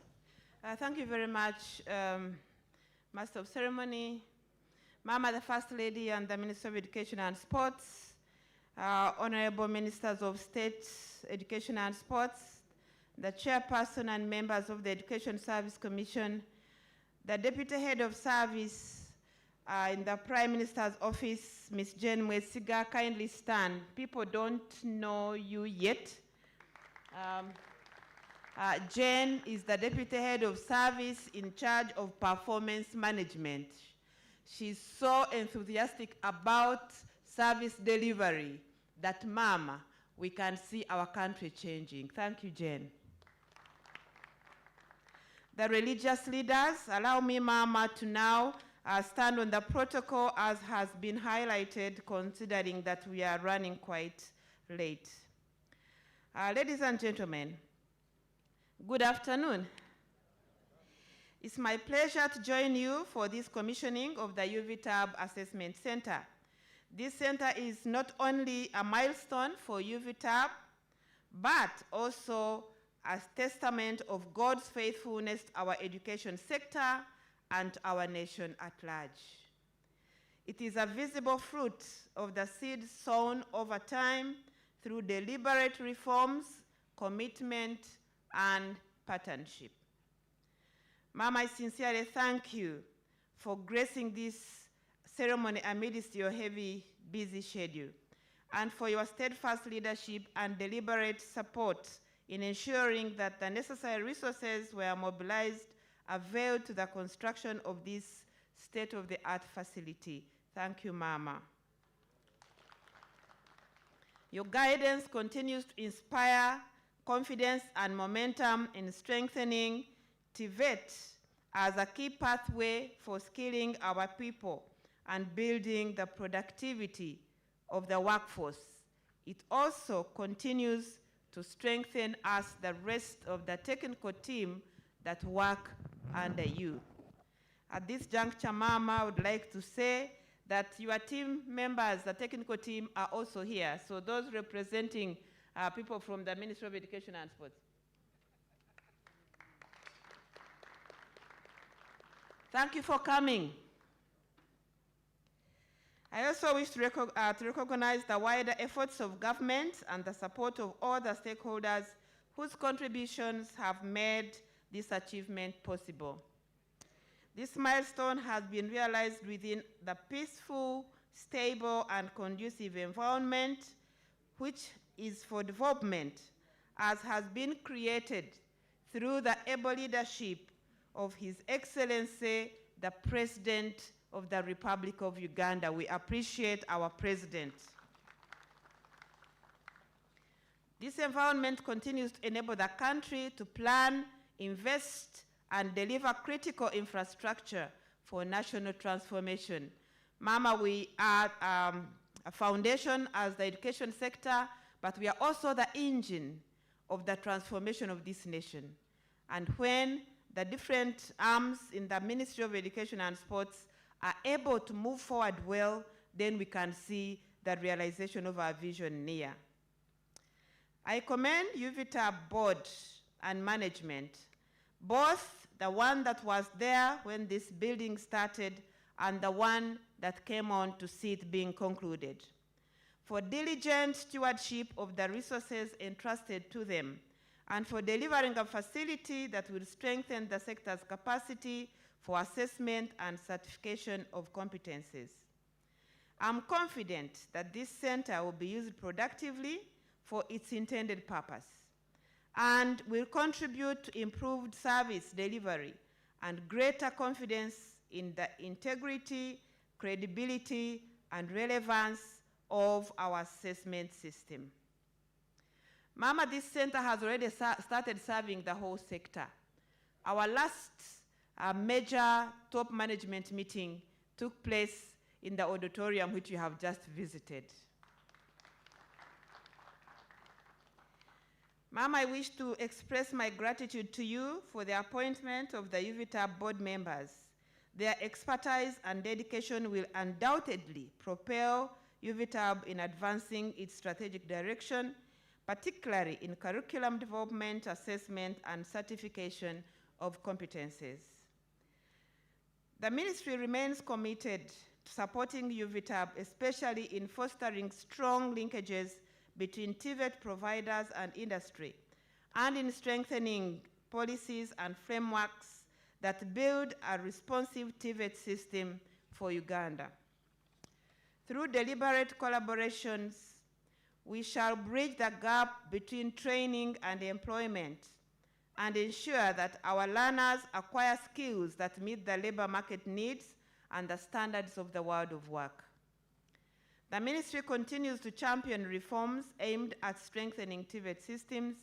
Thank you very much, Master of Ceremony, Mama, the First Lady and the Minister of Education and Sports, Honorable Ministers of State, Education and Sports, the Chairperson and members of the Education Service Commission, the Deputy Head of Service in the Prime Minister's Office, Ms. Jane Mwesiga, kindly stand. People don't know you yet. Jane is the Deputy Head of Service in charge of Performance Management. She's so enthusiastic about service delivery that, Mama, we can see our country changing. Thank you, Jane. The religious leaders, allow me, Mama, to now stand on the protocol as has been highlighted, considering that we are running quite late. Ladies and gentlemen, good afternoon. It's my pleasure to join you for this commissioning of the Uvtab Assessment Center. This center is not only a milestone for Uvtab, but also a testament of God's faithfulness to our education sector and our nation at large. It is a visible fruit of the seeds sown over time through deliberate reforms, commitment, and partnership. Mama, I sincerely thank you for gracing this ceremony amidst your heavy, busy schedule, and for your steadfast leadership and deliberate support in ensuring that the necessary resources were mobilized, availed to the construction of this state-of-the-art facility. Thank you, Mama. Your guidance continues to inspire confidence and momentum in strengthening TVET as a key pathway for skilling our people and building the productivity of the workforce. It also continues to strengthen us, the rest of the technical team that work under you. At this juncture, Mama, I would like to say that your team members, the technical team, are also here. So those representing people from the Ministry of Education and Sports. Thank you for coming. I also wish to recognize the wider efforts of government and the support of all the stakeholders whose contributions have made this achievement possible. This milestone has been realized within the peaceful, stable, and conducive environment which is for development, as has been created through the able leadership of His Excellency, the President of the Republic of Uganda. We appreciate our President. This environment continues to enable the country to plan, invest, and deliver critical infrastructure for national transformation. Mama, we are a foundation as the education sector, but we are also the engine of the transformation of this nation. And when the different arms in the Ministry of Education and Sports are able to move forward well, then we can see the realization of our vision near. I commend Uvtab board and management, both the one that was there when this building started and the one that came on to see it being concluded, for diligent stewardship of the resources entrusted to them, and for delivering a facility that will strengthen the sector's capacity for assessment and certification of competencies. I'm confident that this center will be used productively for its intended purpose and will contribute to improved service delivery and greater confidence in the integrity, credibility, and relevance of our assessment system. Mama, this center has already started serving the whole sector. Our last major top management meeting took place in the auditorium which you have just visited. Ma'am, I wish to express my gratitude to you for the appointment of the Uvtab board members. Their expertise and dedication will undoubtedly propel Uvtab in advancing its strategic direction, particularly in curriculum development, assessment, and certification of competencies. The ministry remains committed to supporting Uvtab, especially in fostering strong linkages between TVET providers and industry, and in strengthening policies and frameworks that build a responsive TVET system for Uganda. Through deliberate collaborations, we shall bridge the gap between training and employment and ensure that our learners acquire skills that meet the labor market needs and the standards of the world of work. The ministry continues to champion reforms aimed at strengthening TVET systems,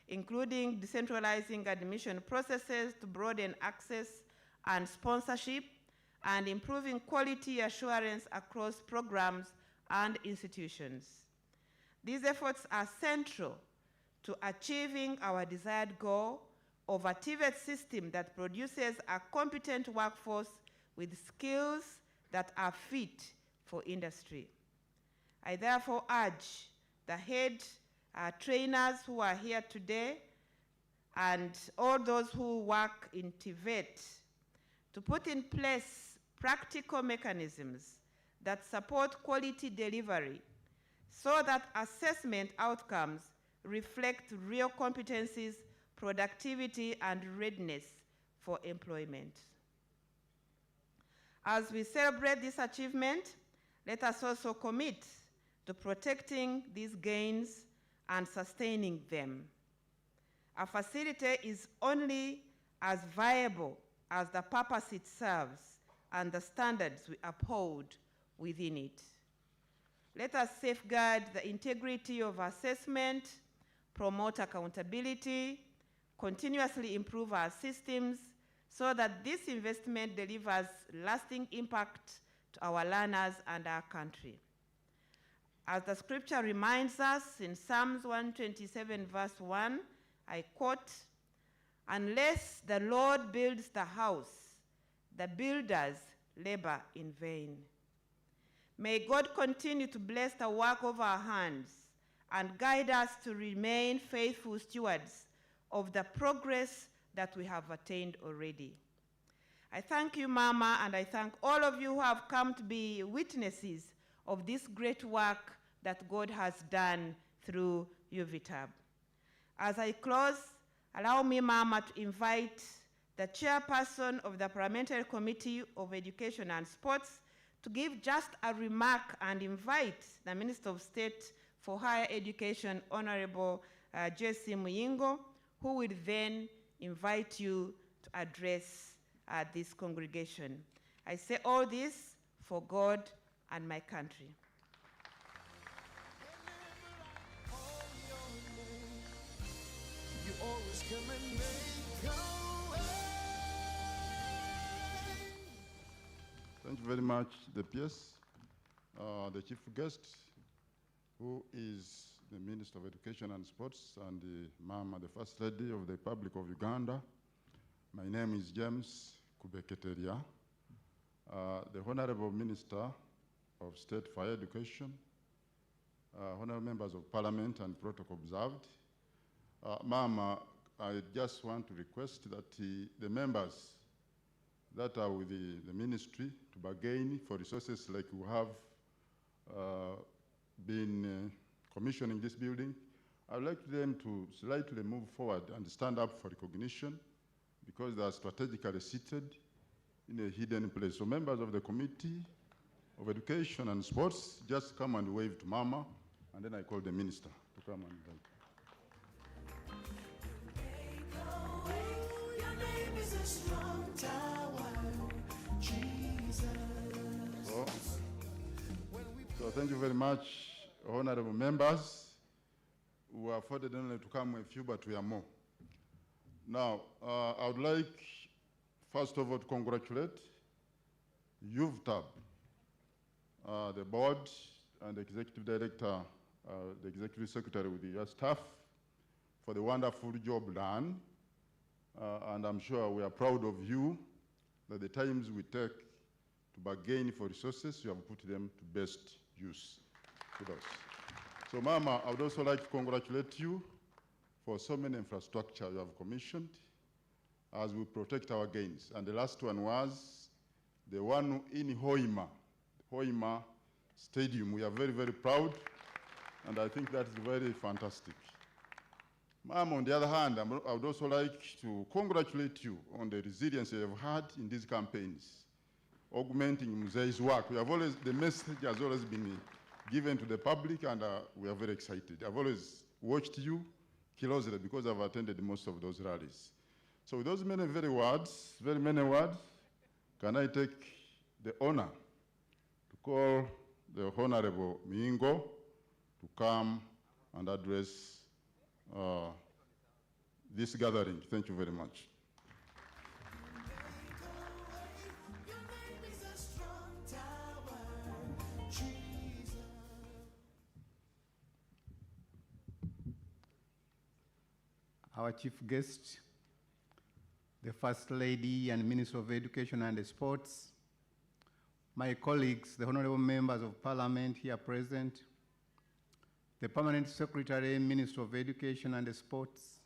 including decentralizing admission processes to broaden access and sponsorship, and improving quality assurance across programs and institutions. These efforts are central to achieving our desired goal of a TVET system that produces a competent workforce with skills that are fit for industry. I therefore urge the head trainers who are here today and all those who work in TVET to put in place practical mechanisms that support quality delivery so that assessment outcomes reflect real competencies, productivity, and readiness for employment. As we celebrate this achievement, let us also commit to protecting these gains and sustaining them. A facility is only as viable as the purpose it serves and the standards we uphold within it. Let us safeguard the integrity of assessment, promote accountability, continuously improve our systems so that this investment delivers lasting impact to our learners and our country. As the scripture reminds us in Psalms 127 verse 1, I quote, "Unless the Lord builds the house, the builders labor in vain." May God continue to bless the work of our hands and guide us to remain faithful stewards of the progress that we have attained already. I thank you, Mama, and I thank all of you who have come to be witnesses of this great work that God has done through Uvtab. As I close, allow me, Mama, to invite the chairperson of the Parliamentary Committee of Education and Sports to give just a remark and invite the Minister of State for Higher Education, Honorable J.C. Muyingo, who will then invite you to address this congregation. I say all this for God and my country. Thank you very much, the PS. the chief guest, who is the Minister of Education and Sports, and Mama, the First Lady of the Republic of Uganda. My name is James Kubeketeria, the Honorable Minister of State for Higher Education, honorable members of Parliament and protocol observed. Mama, I just want to request that the members that are with the ministry to bargain for resources like we have been commissioning this building. I would like them to slightly move forward and stand up for recognition because they are strategically seated in a hidden place. So members of the Committee of Education and Sports, just come and wave to Mama, and then I call the minister to come and wave. So thank you very much, honorable members who are afforded only to come a few, but we are more. Now, I would like, first of all, to congratulate Uvtab, the board and the executive director, the executive secretary with your staff for the wonderful job done. And I'm sure we are proud of you that the times we take to bargain for resources, you have put them to best use with us. So Mama, I would also like to congratulate you for so many infrastructure you have commissioned as we protect our gains. And the last one was the one in Hoima Stadium. We are very, very proud, and I think that is very fantastic. Ma'am, on the other hand, I would also like to congratulate you on the resilience you have had in these campaigns, augmenting Muzei's work. The message has always been given to the public, and we are very excited. I've always watched you closely because I've attended most of those rallies. So with those many many words, can I take the honor to call the Honorable Mingo to come and address this gathering. Thank you very much. Our chief guest, the First Lady and Minister of Education and Sports, my colleagues, the honorable members of Parliament here present, the Permanent Secretary, Minister of Education and Sports.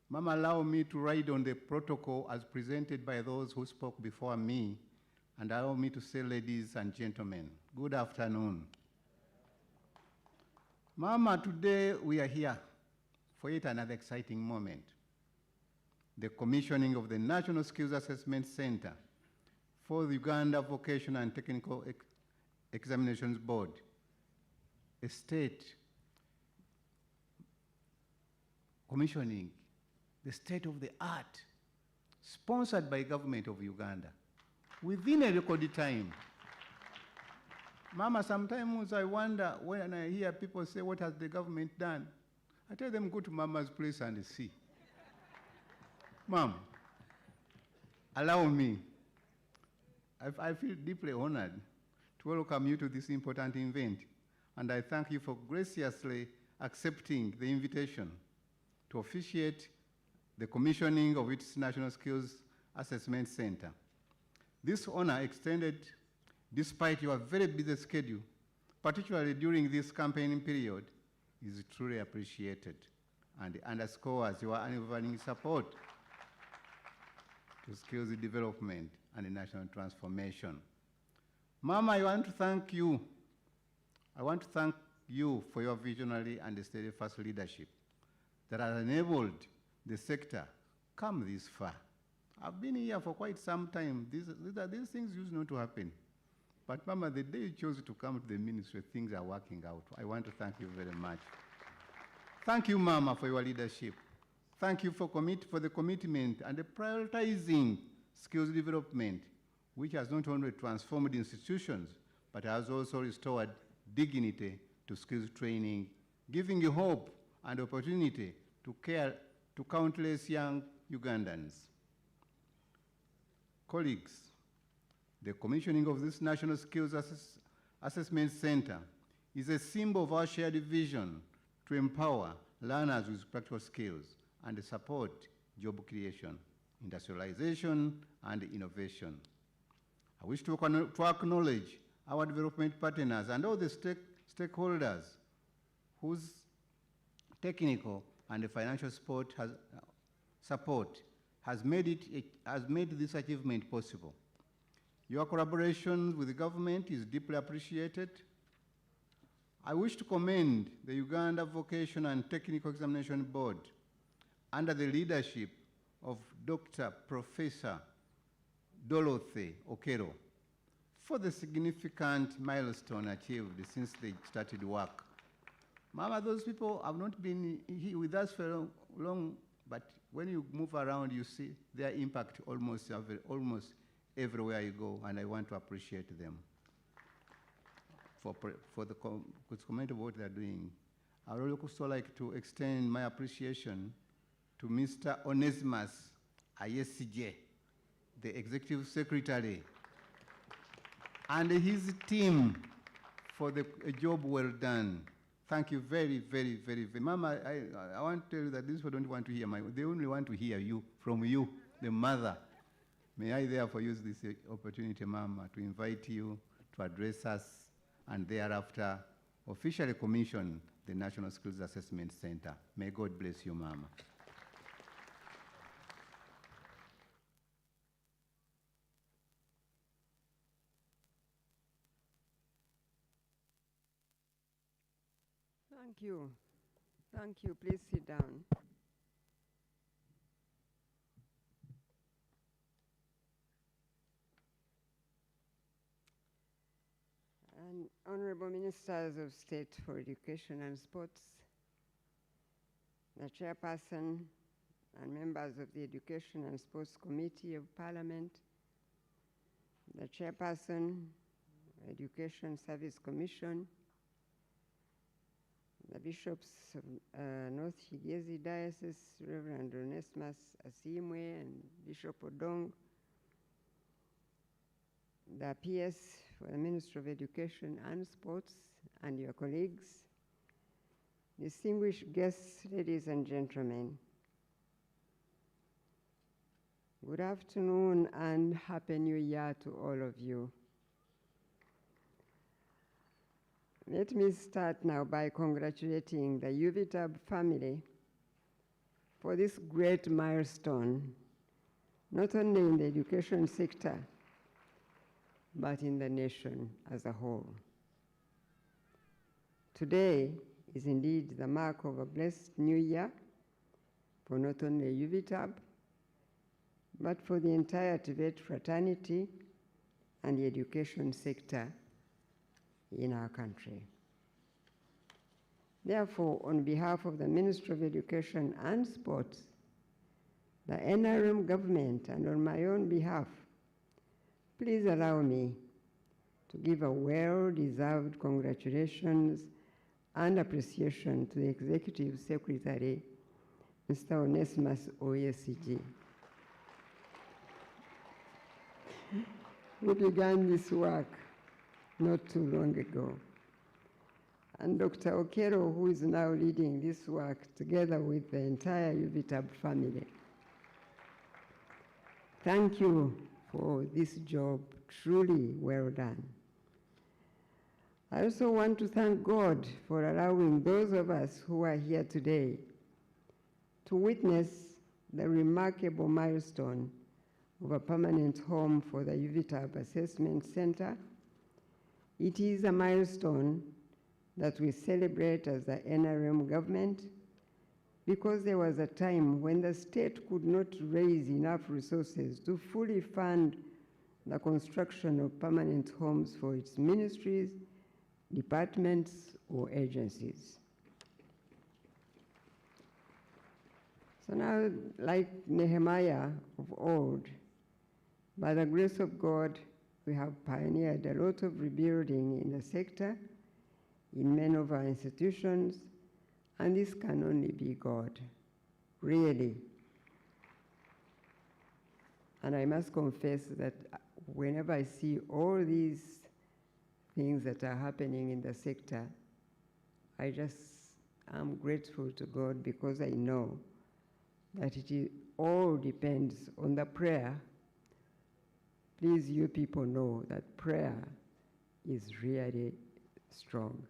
Mama, allow me to ride on the protocol as presented by those who spoke before me, and allow me to say, ladies and gentlemen, good afternoon. Mama, today we are here for yet another exciting moment. The commissioning of the National Skills Assessment Center for the Uganda Vocational and Technical Examinations Board, a state commissioning the state of the art, sponsored by government of Uganda, within a record time. Mama, sometimes I wonder when I hear people say, what has the government done? I tell them, go to Mama's place and see. Mom, allow me. I feel deeply honored to welcome you to this important event, and I thank you for graciously accepting the invitation to officiate the commissioning of its National Skills Assessment Center. This honor extended despite your very busy schedule, particularly during this campaigning period, is truly appreciated and underscores your unwavering support to skills development and national transformation. Mama, I want to thank you. I want to thank you for your visionary and steadfast leadership that has enabled the sector come this far. I've been here for quite some time. These things used not to happen. But Mama, the day you chose to come to the ministry, things are working out. I want to thank you very much. Thank you, Mama, for your leadership. Thank you for the commitment and the prioritizing skills development, which has not only transformed institutions, but has also restored dignity to skills training, giving you hope and opportunity to care to countless young Ugandans. Colleagues, the commissioning of this National Skills Assessment Center is a symbol of our shared vision to empower learners with practical skills and support job creation, industrialization, and innovation. I wish to acknowledge our development partners and all the stakeholders whose technical and financial support has made this achievement possible. Your collaboration with the government is deeply appreciated. I wish to commend the Uganda Vocational and Technical Examination Board under the leadership of Dr. Professor Dorothy Okero for the significant milestone achieved since they started work. Mama, those people have not been here with us for long, but when you move around, you see their impact almost everywhere you go, and I want to appreciate them for the good comment of what they're doing. I would also like to extend my appreciation to Mr. Onesimus Ayesije, the Executive Secretary, and his team for the job well done. Thank you very, very, very, very. Mama, I want to tell you that these people don't want to hear they only want to hear you, from you, the mother. May I therefore use this opportunity, Mama, to invite you to address us and thereafter officially commission the National Skills Assessment Center. May God bless you, Mama. Thank you. Thank you. Please sit down. And Honorable Ministers of State for Education and Sports, the Chairperson and members of the Education and Sports Committee of Parliament, the Chairperson, Education Service Commission, the bishops of North Higezi Diocese, Reverend Onesimus Asimwe and Bishop Odong, the PS for the Ministry of Education and Sports, and your colleagues, distinguished guests, ladies and gentlemen, good afternoon and Happy New Year to all of you. Let me start now by congratulating the Uvtab family for this great milestone, not only in the education sector, but in the nation as a whole. Today is indeed the mark of a blessed new year for not only Uvtab, but for the entire TVET fraternity and the education sector in our country. Therefore, on behalf of the Ministry of Education and Sports, the NRM government, and on my own behalf, please allow me to give a well-deserved congratulations and appreciation to the Executive Secretary, Mr. Onesimus Oyesiji, who began this work not too long ago, and Dr. Okero, who is now leading this work together with the entire Uvtab family. Thank you for this job, truly well done. I also want to thank God for allowing those of us who are here today to witness the remarkable milestone of a permanent home for the Uvtab Assessment Center. It is a milestone that we celebrate as the NRM government because there was a time when the state could not raise enough resources to fully fund the construction of permanent homes for its ministries, departments, or agencies. So now, like Nehemiah of old, by the grace of God, we have pioneered a lot of rebuilding in the sector, in many of our institutions, and this can only be God, really. And I must confess that whenever I see all these things that are happening in the sector, I just am grateful to God because I know that all depends on the prayer. Please, you people know that prayer is really strong.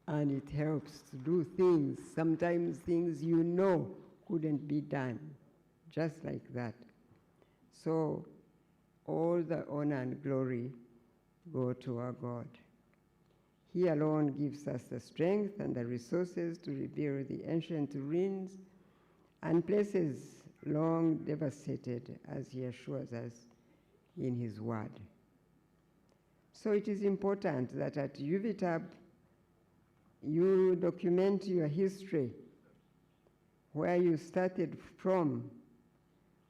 And it helps to do things, sometimes things you know couldn't be done, just like that. So all the honor and glory go to our God. He alone gives us the strength and the resources to rebuild the ancient ruins and places long devastated, as he assures us in his word. So it is important that at Uvtab, you document your history, where you started from,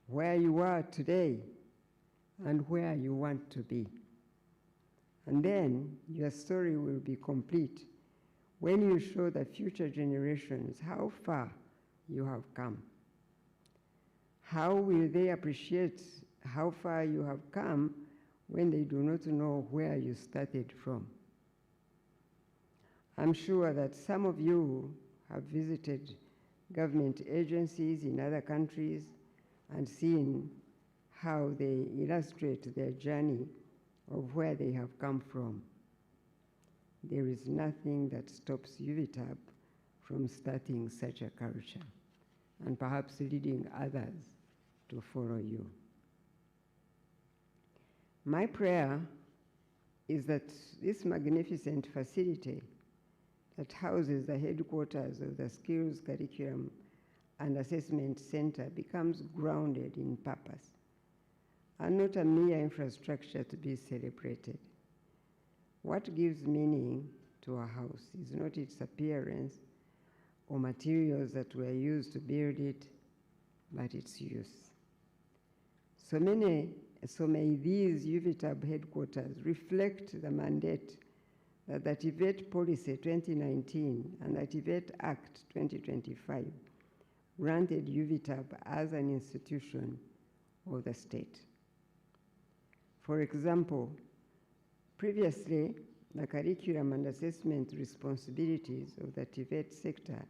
where you are today, and where you want to be. And then your story will be complete when you show the future generations how far you have come. How will they appreciate how far you have come when they do not know where you started from? I'm sure that some of you have visited government agencies in other countries and seen how they illustrate their journey of where they have come from. There is nothing that stops Uvtab from starting such a culture and perhaps leading others to follow you. My prayer is that this magnificent facility that houses the headquarters of the Skills Curriculum and Assessment Center becomes grounded in purpose and not a mere infrastructure to be celebrated. What gives meaning to a house is not its appearance or materials that were used to build it, but its use. So may these Uvtab headquarters reflect the mandate that the TVET Policy 2019 and the TVET Act 2025 granted Uvtab as an institution of the state. For example, previously, the curriculum and assessment responsibilities of the TVET sector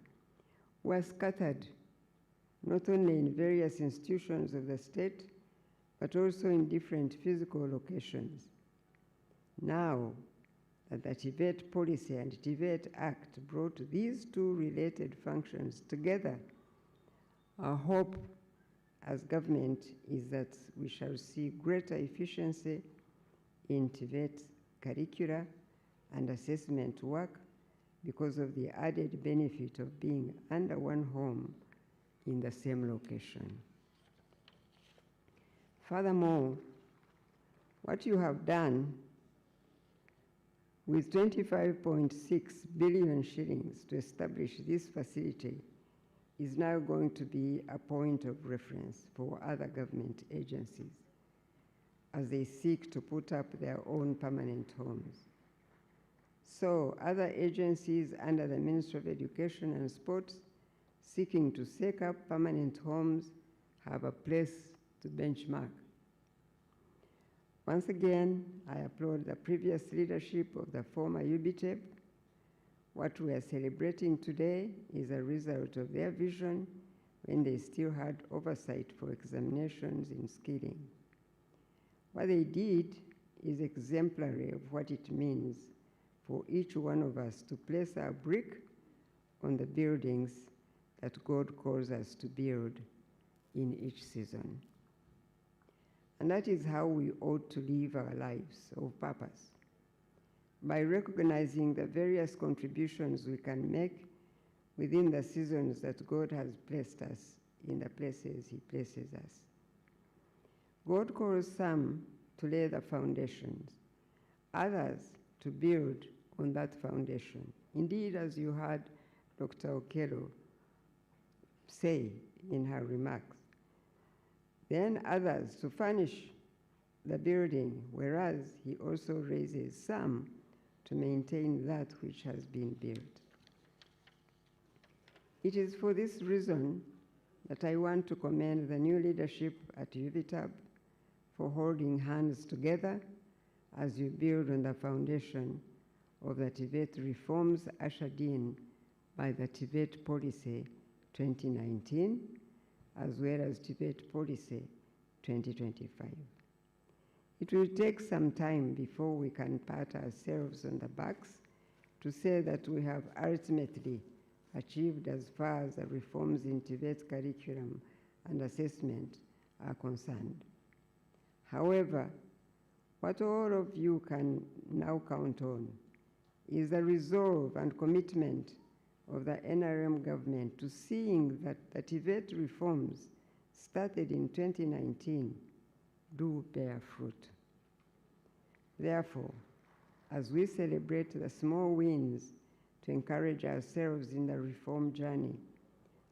were scattered not only in various institutions of the state, but also in different physical locations. Now that the TVET Policy and TVET Act brought these two related functions together, our hope as government is that we shall see greater efficiency in TVET curricula and assessment work because of the added benefit of being under one home in the same location. Furthermore, what you have done with 25.6 billion shillings to establish this facility is now going to be a point of reference for other government agencies as they seek to put up their own permanent homes. So other agencies under the Ministry of Education and Sports seeking to set up permanent homes have a place to benchmark. Once again, I applaud the previous leadership of the former UBTEB. What we are celebrating today is a result of their vision when they still had oversight for examinations in skilling. What they did is exemplary of what it means for each one of us to place our brick on the buildings that God calls us to build in each season. And that is how we ought to live our lives of purpose, by recognizing the various contributions we can make within the seasons that God has placed us in the places he places us. God calls some to lay the foundations, others to build on that foundation. Indeed, as you heard Dr. Okello say in her remarks, then others to furnish the building, whereas he also raises some to maintain that which has been built. It is for this reason that I want to commend the new leadership at Uvtab for holding hands together as you build on the foundation of the Tibet reforms ushered in by the Tibet Policy 2019, as well as Tibet Policy 2025. It will take some time before we can pat ourselves on the backs to say that we have ultimately achieved as far as the reforms in Tibet's curriculum and assessment are concerned. However, what all of you can now count on is the resolve and commitment of the NRM government to seeing that the Tibet reforms started in 2019 do bear fruit. Therefore, as we celebrate the small wins to encourage ourselves in the reform journey,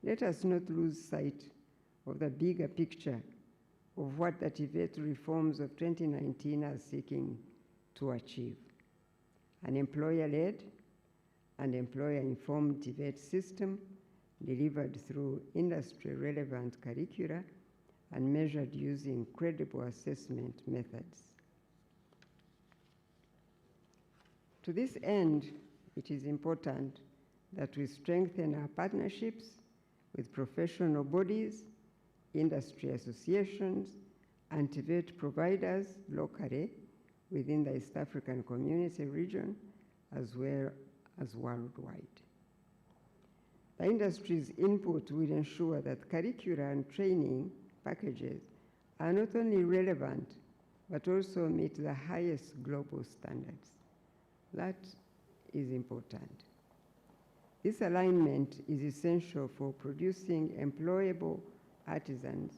let us not lose sight of the bigger picture of what the Tibet reforms of 2019 are seeking to achieve: an employer-led and employer-informed Tibet system delivered through industry-relevant curricula and measured using credible assessment methods. To this end, it is important that we strengthen our partnerships with professional bodies, industry associations, and Tibet providers locally within the East African Community region, as well as worldwide. The industry's input will ensure that curricula and training packages are not only relevant, but also meet the highest global standards. That is important. This alignment is essential for producing employable artisans,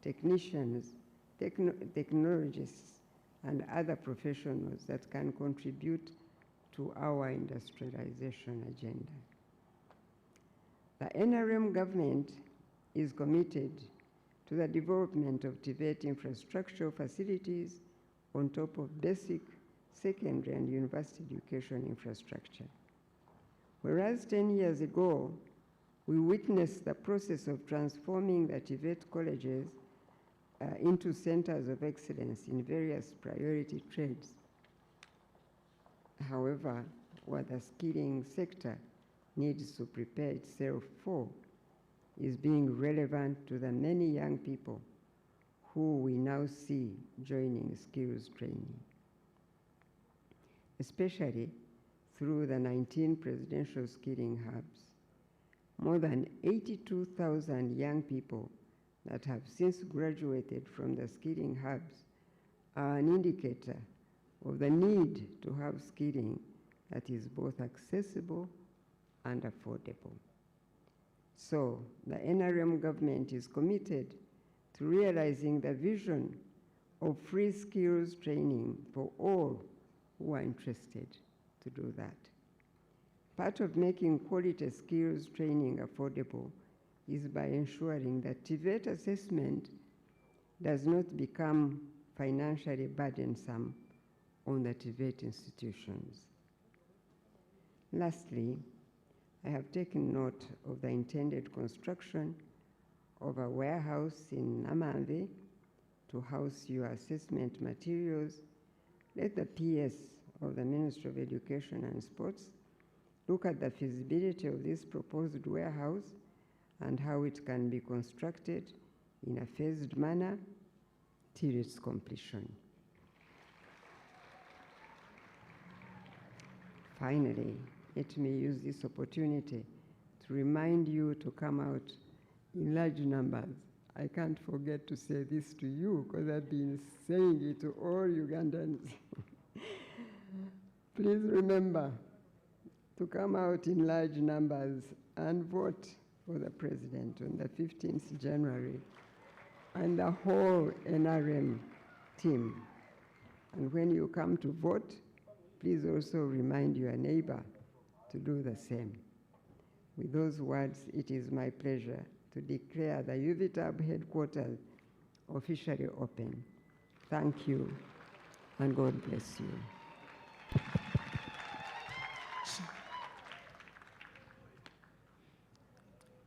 technicians, technologists, and other professionals that can contribute to our industrialization agenda. The NRM government is committed to the development of Tibet infrastructure facilities on top of basic, secondary, and university education infrastructure. Whereas 10 years ago, we witnessed the process of transforming the Tibet colleges into centers of excellence in various priority trades. However, what the skilling sector needs to prepare itself for is being relevant to the many young people who we now see joining skills training, especially through the 19 presidential skilling hubs. More than 82,000 young people that have since graduated from the skilling hubs are an indicator of the need to have skilling that is both accessible and affordable. So the NRM government is committed to realizing the vision of free skills training for all who are interested to do that. Part of making quality skills training affordable is by ensuring that Tibet assessment does not become financially burdensome on the Tibet institutions. Lastly, I have taken note of the intended construction of a warehouse in Namamve to house your assessment materials. Let the PS of the Ministry of Education and Sports look at the feasibility of this proposed warehouse and how it can be constructed in a phased manner till its completion. Finally, let me use this opportunity to remind you to come out in large numbers. I can't forget to say this to you because I've been saying it to all Ugandans. Please remember to come out in large numbers and vote for the president on the 15th January and the whole NRM team. And when you come to vote, please also remind your neighbor to do the same. With those words, it is my pleasure to declare the Uvtab headquarters officially open. Thank you, and God bless you.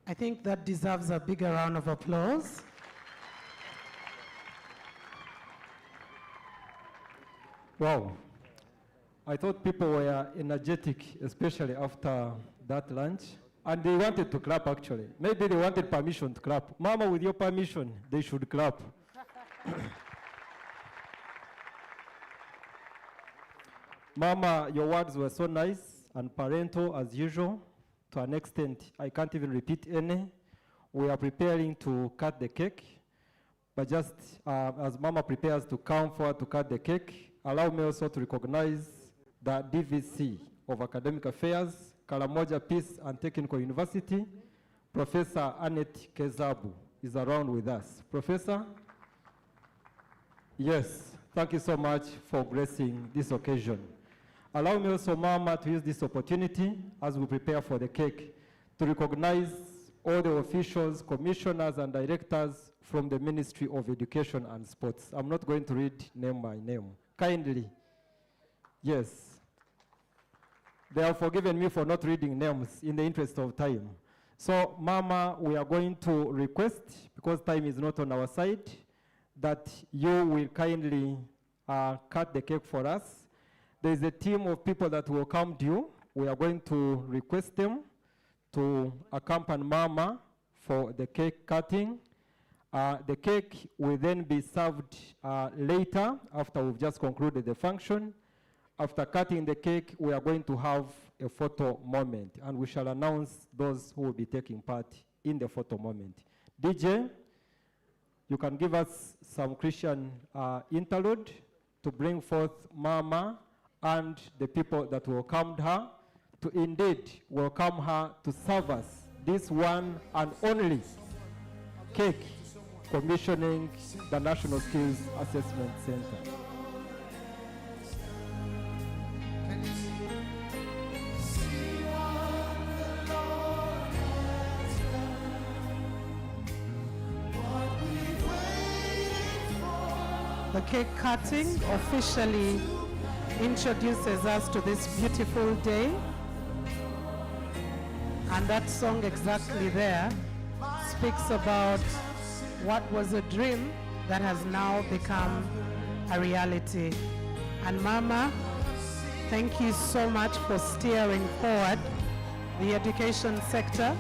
I think that deserves a bigger round of applause. Wow. I thought people were energetic, especially after that lunch. And they wanted to clap, actually. Maybe they wanted permission to clap. Mama, with your permission, they should clap. Mama, your words were so nice and parental as usual, to an extent I can't even repeat any. We are preparing to cut the cake, but just as Mama prepares to come forward to cut the cake, allow me also to recognize the DVC of Academic Affairs, Karamoja Peace and Technical University. Professor Annette Kezabu is around with us. Professor? Yes, thank you so much for gracing this occasion. Allow me also, Mama, to use this opportunity as we prepare for the cake to recognize all the officials, commissioners, and directors from the Ministry of Education and Sports. I'm not going to read name by name. Kindly. Yes. They have forgiven me for not reading names in the interest of time. So, Mama, we are going to request, because time is not on our side, that you will kindly cut the cake for us. There is a team of people that will come to you. We are going to request them to accompany Mama for the cake cutting. The cake will then be served later after we've just concluded the function. After cutting the cake, we are going to have a photo moment, and we shall announce those who will be taking part in the photo moment. DJ, you can give us some Christian interlude to bring forth Mama and the people that welcomed her, to indeed welcome her to serve us this one and only cake commissioning the National Skills Assessment Center. The cake cutting officially introduces us to this beautiful day. And that song exactly there speaks about what was a dream that has now become a reality. And Mama, thank you so much for steering forward the education sector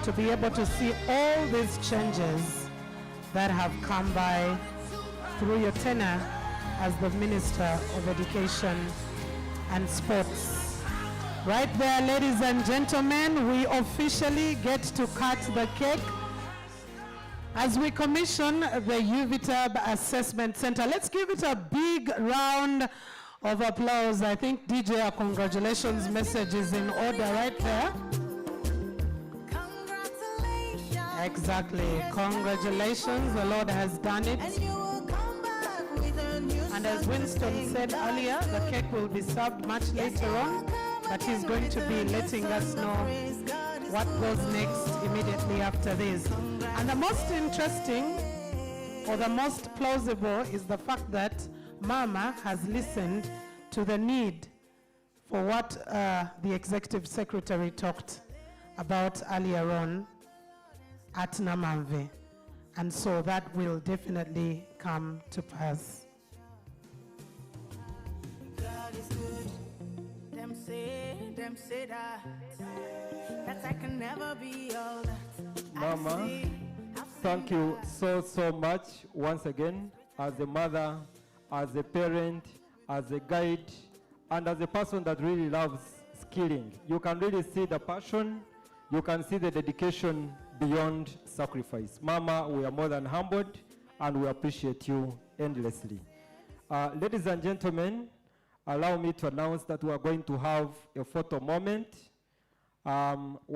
to be able to see all these changes that have come by through your tenure as the Minister of Education and Sports. Right there, ladies and gentlemen, we officially get to cut the cake as we commission the Uvtab Assessment Center. Let's give it a big round of applause. I think DJ, our congratulations message is in order right there. Exactly. Congratulations. The Lord has done it. And as Winston said earlier, the cake will be served much later on, but he's going to be letting us know what goes next immediately after this. And the most interesting, or the most plausible, is the fact that Mama has listened to the need for what the Executive Secretary talked about earlier on at Namamve. And so that will definitely come to pass. Them say that I can never be all that. Mama, thank you so much once again, as a mother, as a parent, as a guide, and as a person that really loves skilling. You can really see the passion, you can see the dedication beyond sacrifice. Mama, we are more than humbled, and we appreciate you endlessly. Ladies and gentlemen, allow me to announce that we are going to have a photo moment. We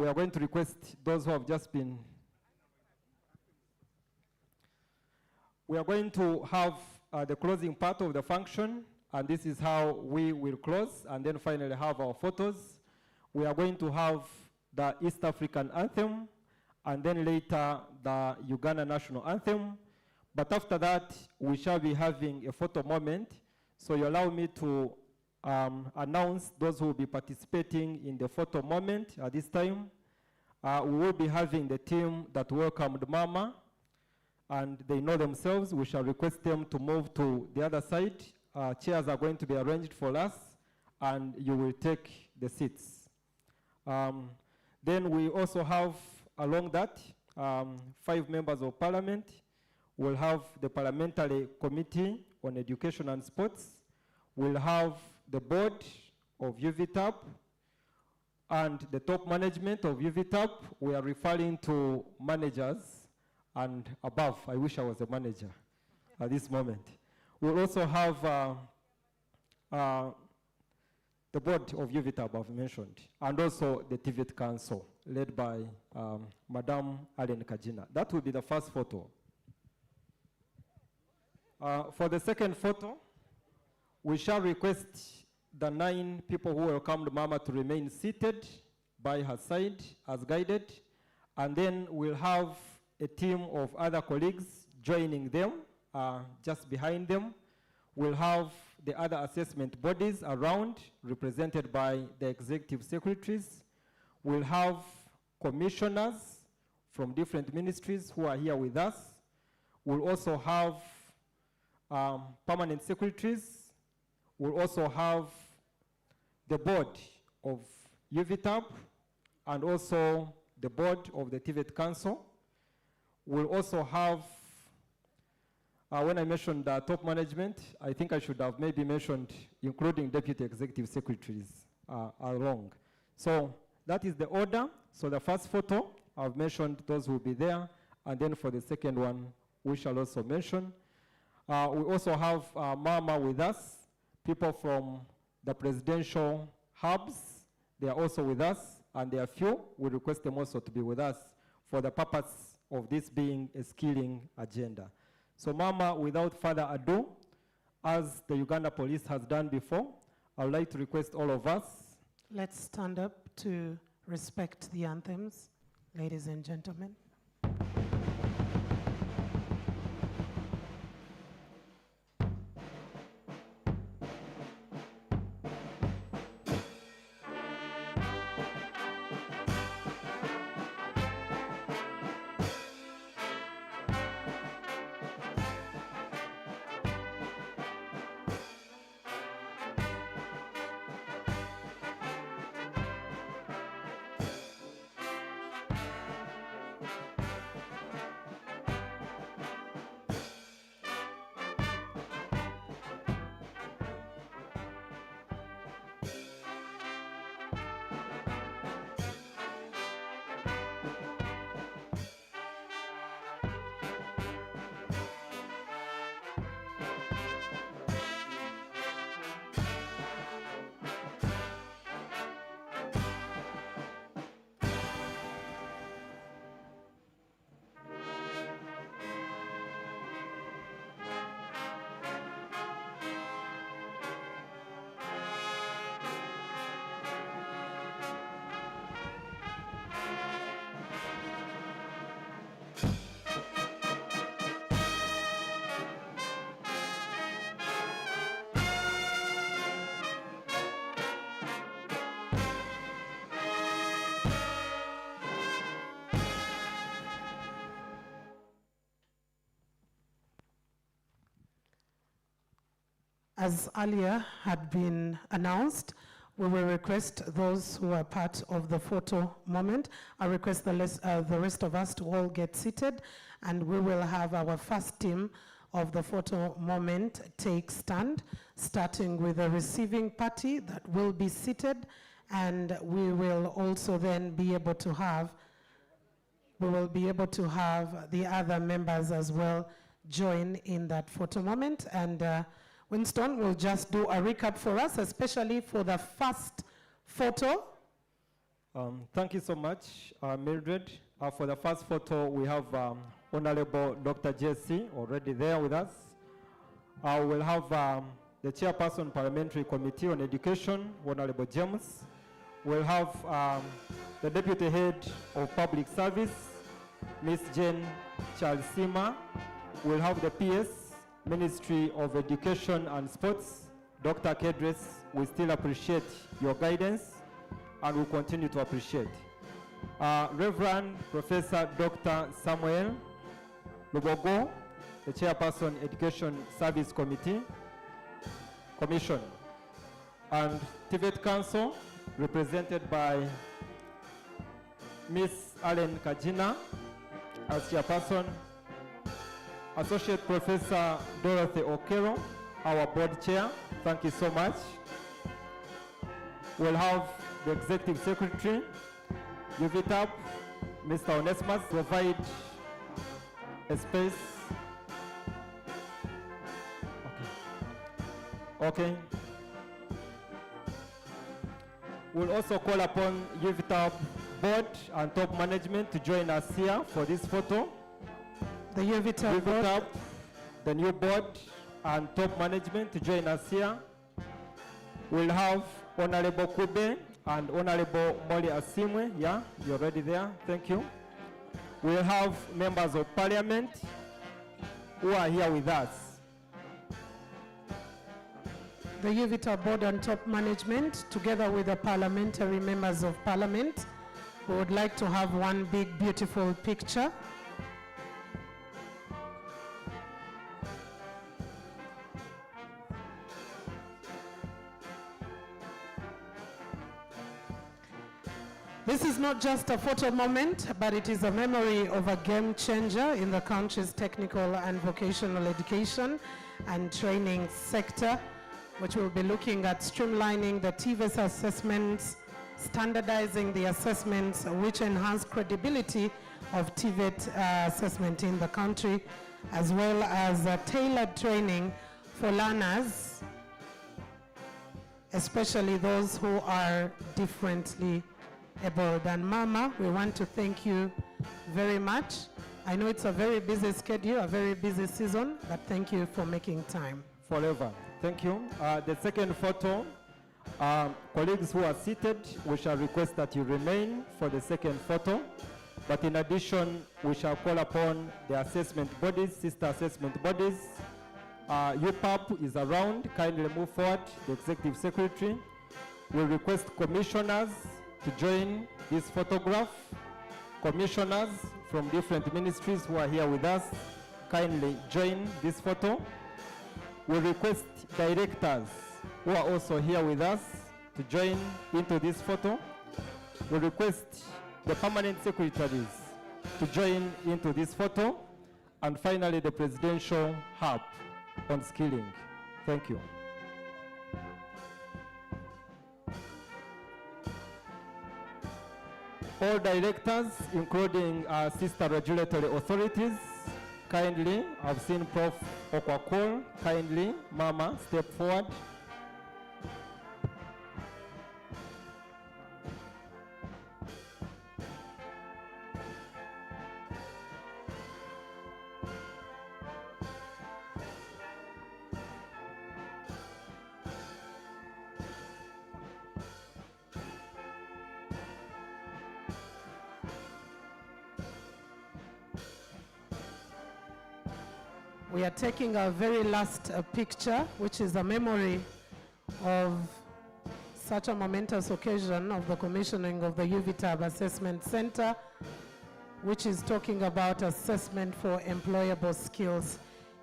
are going to request those who have just been. We are going to have the closing part of the function, and this is how we will close, and then finally have our photos. We are going to have the East African anthem, and then later the Uganda national anthem. But after that, we shall be having a photo moment. So you allow me to announce those who will be participating in the photo moment at this time. We will be having the team that welcomed Mama, and they know themselves. We shall request them to move to the other side chairs are going to be arranged for us, and you will take the seats. Then we also have, along that, 5 members of parliament. We'll have the Parliamentary Committee on Education and Sports. We'll have the board of Uvtab and the top management of Uvtab. We are referring to managers and above. I wish I was a manager at this moment. We'll also have the board of Uvtab I've mentioned, and also the TVET Council, led by Madam Allen Kajina. That will be the first photo. For the second photo, we shall request the 9 people who welcomed Mama to remain seated by her side as guided, and then we'll have a team of other colleagues joining them just behind them. We'll have the other assessment bodies around, represented by the executive secretaries. We'll have commissioners from different ministries who are here with us. We'll also have permanent secretaries. We'll also have the board of Uvtab and also the board of the TVET Council. We'll also have, when I mentioned top management, I think I should have maybe mentioned including deputy executive secretaries along. So that is the order. So the first photo, I've mentioned those who will be there, and then for the second one, we shall also mention. We also have Mama with us, people from the presidential hubs. They are also with us, and there are few. We request them also to be with us for the purpose of this being a skilling agenda. So Mama, without further ado, as the Uganda Police has done before, I would like to request all of us. Let's stand up to respect the anthems, ladies and gentlemen. As earlier had been announced, we will request those who are part of the photo moment. I request the rest of us to all get seated, and we will have our first team of the photo moment take stand, starting with the receiving party that will be seated, and we will also then be able to have the other members as well join in that photo moment. And Winston will just do a recap for us, especially for the first photo. Thank you so much, Mildred. For the first photo, we have Honorable Dr. Jesse already there with us. We'll have the Chairperson Parliamentary Committee on Education, Honorable James. We'll have the Deputy Head of Public Service, Ms. Jane Charles-Sima. We'll have the PS, Ministry of Education and Sports, Dr. Kedres. We still appreciate your guidance and will continue to appreciate. Reverend Professor Dr. Samuel Lubogo, the Chairperson Education Service Committee. Commission. And TVET Council, represented by Miss Allen Kajina as chairperson, Associate Professor Dorothy Okero, our board chair. Thank you so much. We'll have the Executive Secretary, Uvtab, Mr. Onesimus, provide a space. Okay. We'll also call upon Uvtab board and top management to join us here for this photo. The Uvtab board, the new board and top management to join us here. We'll have Honorable Kube and Honorable Molly Asimwe. Yeah, you're already there. Thank you. We'll have members of parliament who are here with us. the Uvtab board and top management, together with the parliamentary members of parliament, we would like to have one big, beautiful picture. This is not just a photo moment, but it is a memory of a game changer in the country's technical and vocational education and training sector, which will be looking at streamlining the TVET assessments, standardizing the assessments, which enhance credibility of TVET assessment in the country, as well as tailored training for learners, especially those who are differently able than Mama. We want to thank you very much. I know it's a very busy schedule, a very busy season, but thank you for making time. Forever. Thank you. The second photo, colleagues who are seated, we shall request that you remain for the second photo. But in addition, we shall call upon the assessment bodies, sister assessment bodies. UPAP is around. Kindly move forward. The Executive Secretary will request commissioners to join this photograph. Commissioners from different ministries who are here with us, kindly join this photo. We request directors who are also here with us to join into this photo. We request the permanent secretaries to join into this photo. And finally, the presidential hub on skilling. Thank you. All directors, including sister regulatory authorities, kindly, I've seen Prof. Okwakol, kindly, Mama, step forward. We are taking our very last picture, which is a memory of such a momentous occasion of the commissioning of the Uvtab Assessment Center, which is talking about assessment for employable skills.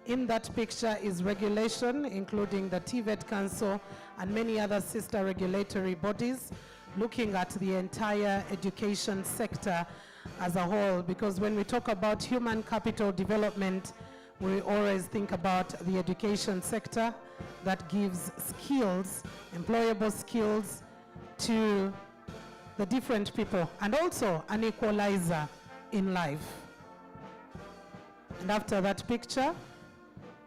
In that picture is regulation, including the TVET Council and many other sister regulatory bodies, looking at the entire education sector as a whole, because when we talk about human capital development, we always think about the education sector that gives skills, employable skills to the different people, and also an equalizer in life. And after that picture,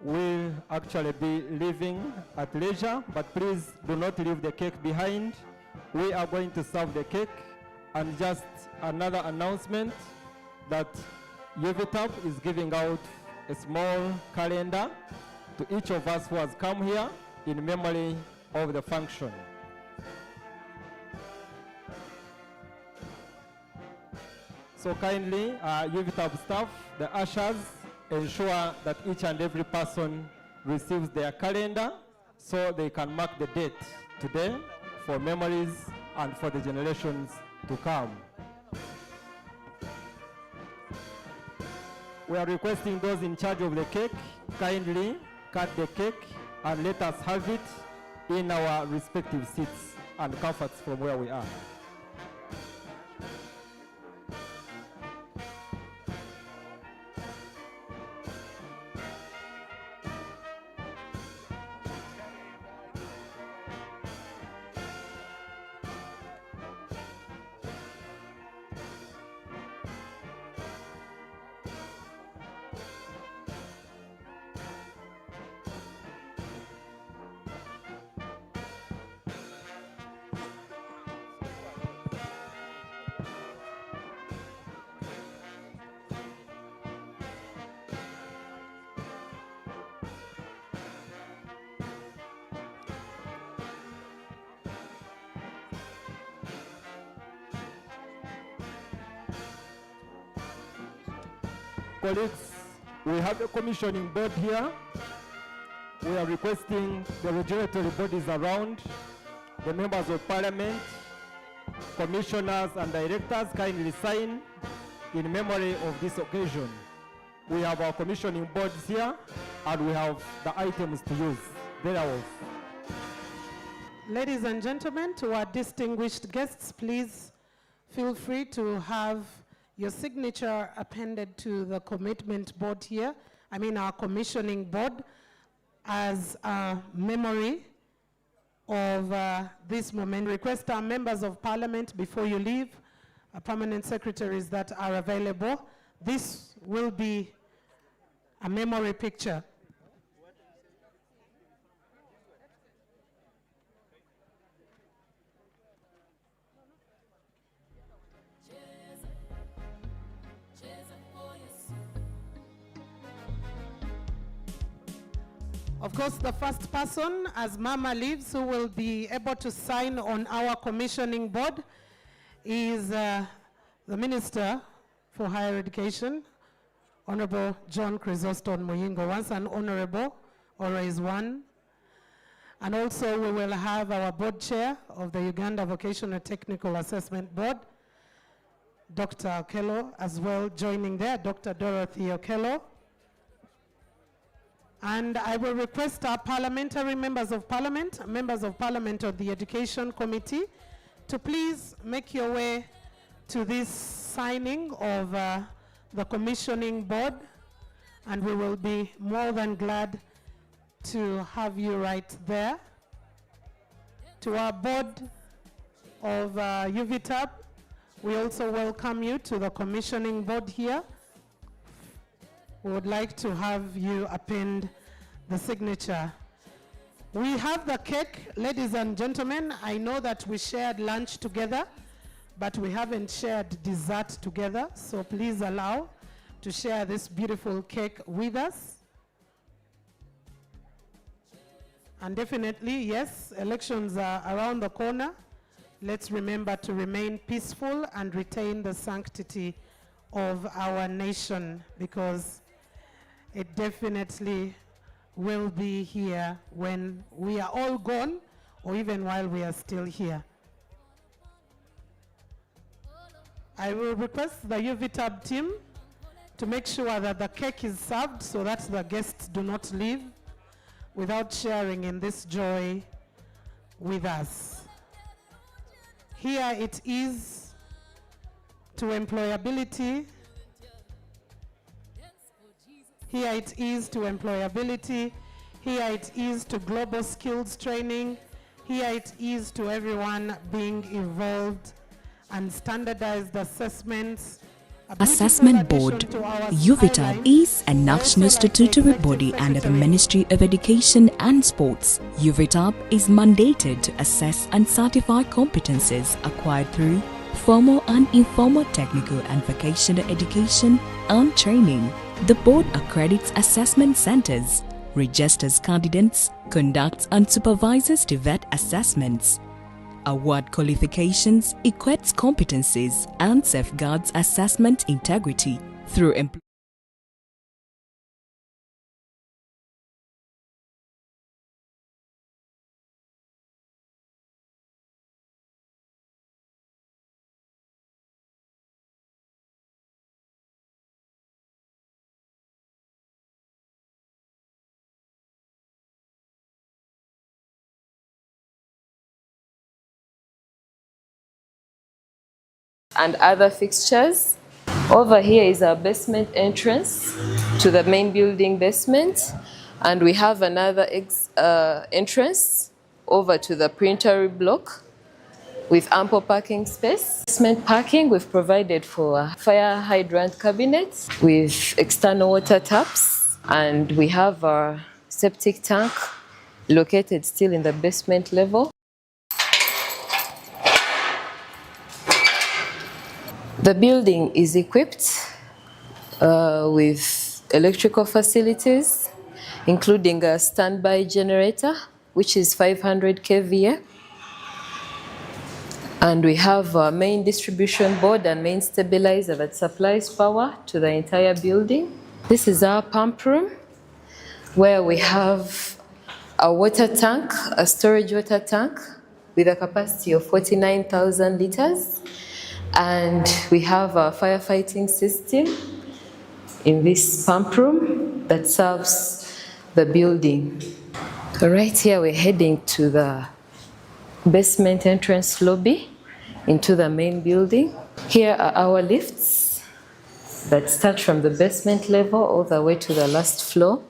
We'll actually be leaving at leisure, but please do not leave the cake behind. We are going to serve the cake. And just another announcement that Uvtab is giving out a small calendar to each of us who has come here in memory of the function. So kindly, Uvtab staff, the ushers, ensure that each and every person receives their calendar so they can mark the date today for memories and for the generations to come. We are requesting those in charge of the cake, kindly cut the cake and let us have it in our respective seats and comforts from where we are. Colleagues, we have a commissioning board here. We are requesting the regulatory bodies around, the members of parliament, commissioners and directors kindly sign in memory of this occasion. We have our commissioning boards here and we have the items to use thereof. Ladies and gentlemen, to our distinguished guests, please feel free to have your signature appended to the commitment board here, our commissioning board, as a memory of this moment. Request our members of parliament, before you leave, permanent secretaries that are available. This will be a memory picture. Of course, the first person, as Mama leaves, who will be able to sign on our commissioning board is the Minister for Higher Education, Honorable John Chrysostom Muyingo. Once an honorable, always one. And also we will have our board chair of the Uganda Vocational Technical Assessment Board, Dr. Okello, as well joining there, Dr. Dorothy Okello. And I will request our parliamentary members of parliament of the Education Committee, to please make your way to this signing of the commissioning board, and we will be more than glad to have you right there. To our board of Uvtab, we also welcome you to the commissioning board here. We would like to have you append the signature. We have the cake, ladies and gentlemen. I know that we shared lunch together, but we haven't shared dessert together, so please allow to share this beautiful cake with us. And definitely, yes, elections are around the corner. Let's remember to remain peaceful and retain the sanctity of our nation, because it definitely will be here when we are all gone, or even while we are still here. I will request the Uvtab team to make sure that the cake is served so that the guests do not leave without sharing in this joy with us. Here it is to employability. Here it is to employability. Here it is to global skills training. Here it is to everyone being involved and standardized assessments. Assessment Board. Uvtab is a national statutory body under the Ministry of Education and Sports. Uvtab is mandated to assess and certify competences acquired through formal and informal technical and vocational education and training. The board accredits assessment centers, registers candidates, conducts and supervises to vet assessments, award qualifications, equates competencies, and safeguards assessment integrity through and other fixtures. Over here is our basement entrance to the main building basement, and we have another entrance over to the printer block with ample parking space. Basement parking, we've provided for fire hydrant cabinets with external water taps, and we have our septic tank located still in the basement level. The building is equipped with electrical facilities, including a standby generator, which is 500 kVA. And we have a main distribution board and main stabilizer that supplies power to the entire building. This is our pump room, where we have a water tank, a storage water tank with a capacity of 49,000 liters. And we have a firefighting system in this pump room that serves the building. Right here, we're heading to the basement entrance lobby into the main building. Here are our lifts that start from the basement level all the way to the last floor.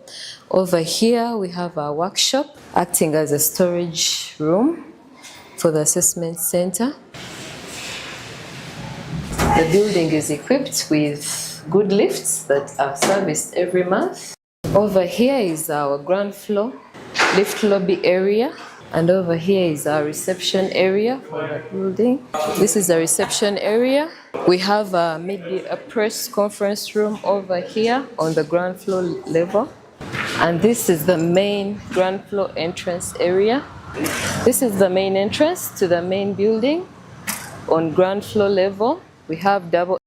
Over here, we have our workshop acting as a storage room for the assessment center. The building is equipped with good lifts that are serviced every month. Over here is our ground floor lift lobby area, and over here is our reception area for the building. This is the reception area. We have a press conference room over here on the ground floor level. And this is the main ground floor entrance area. This is the main entrance to the main building. On ground floor level, we have double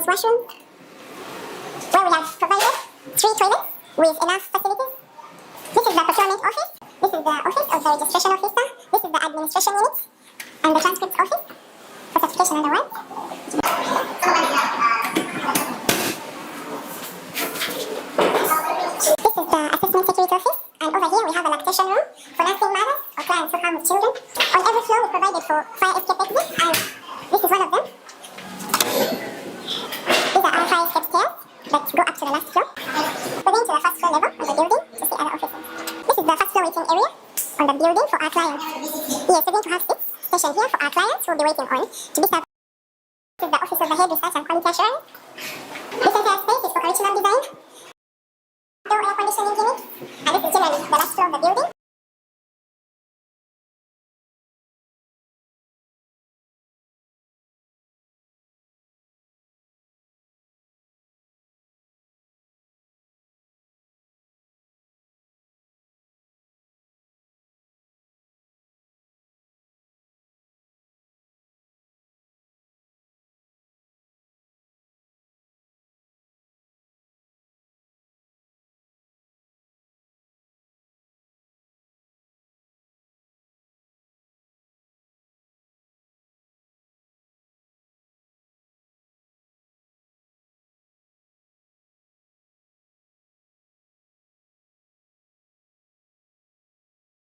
washroom, where we have provided 3 toilets with enough facilities. This is the procurement office. This is the office of the registration officer. This is the administration unit and the transcript office for certification otherwise. This is the assessment security office, and over here we have a lactation room for nursing mothers or clients who come with children. On every floor we provided for fire escape exits, and this is one of them. These are our fire escape stairs that go up to the last floor. We're going to the first floor level of the building to see other offices. This is the first floor waiting area on the building for our clients. Yes, we're going to have 6 stations here for our clients who will be waiting on to be served. This is the office of the head research and quality assurance. This entire space is for curriculum design. Door air conditioning unit, and this is generally the last floor of the building.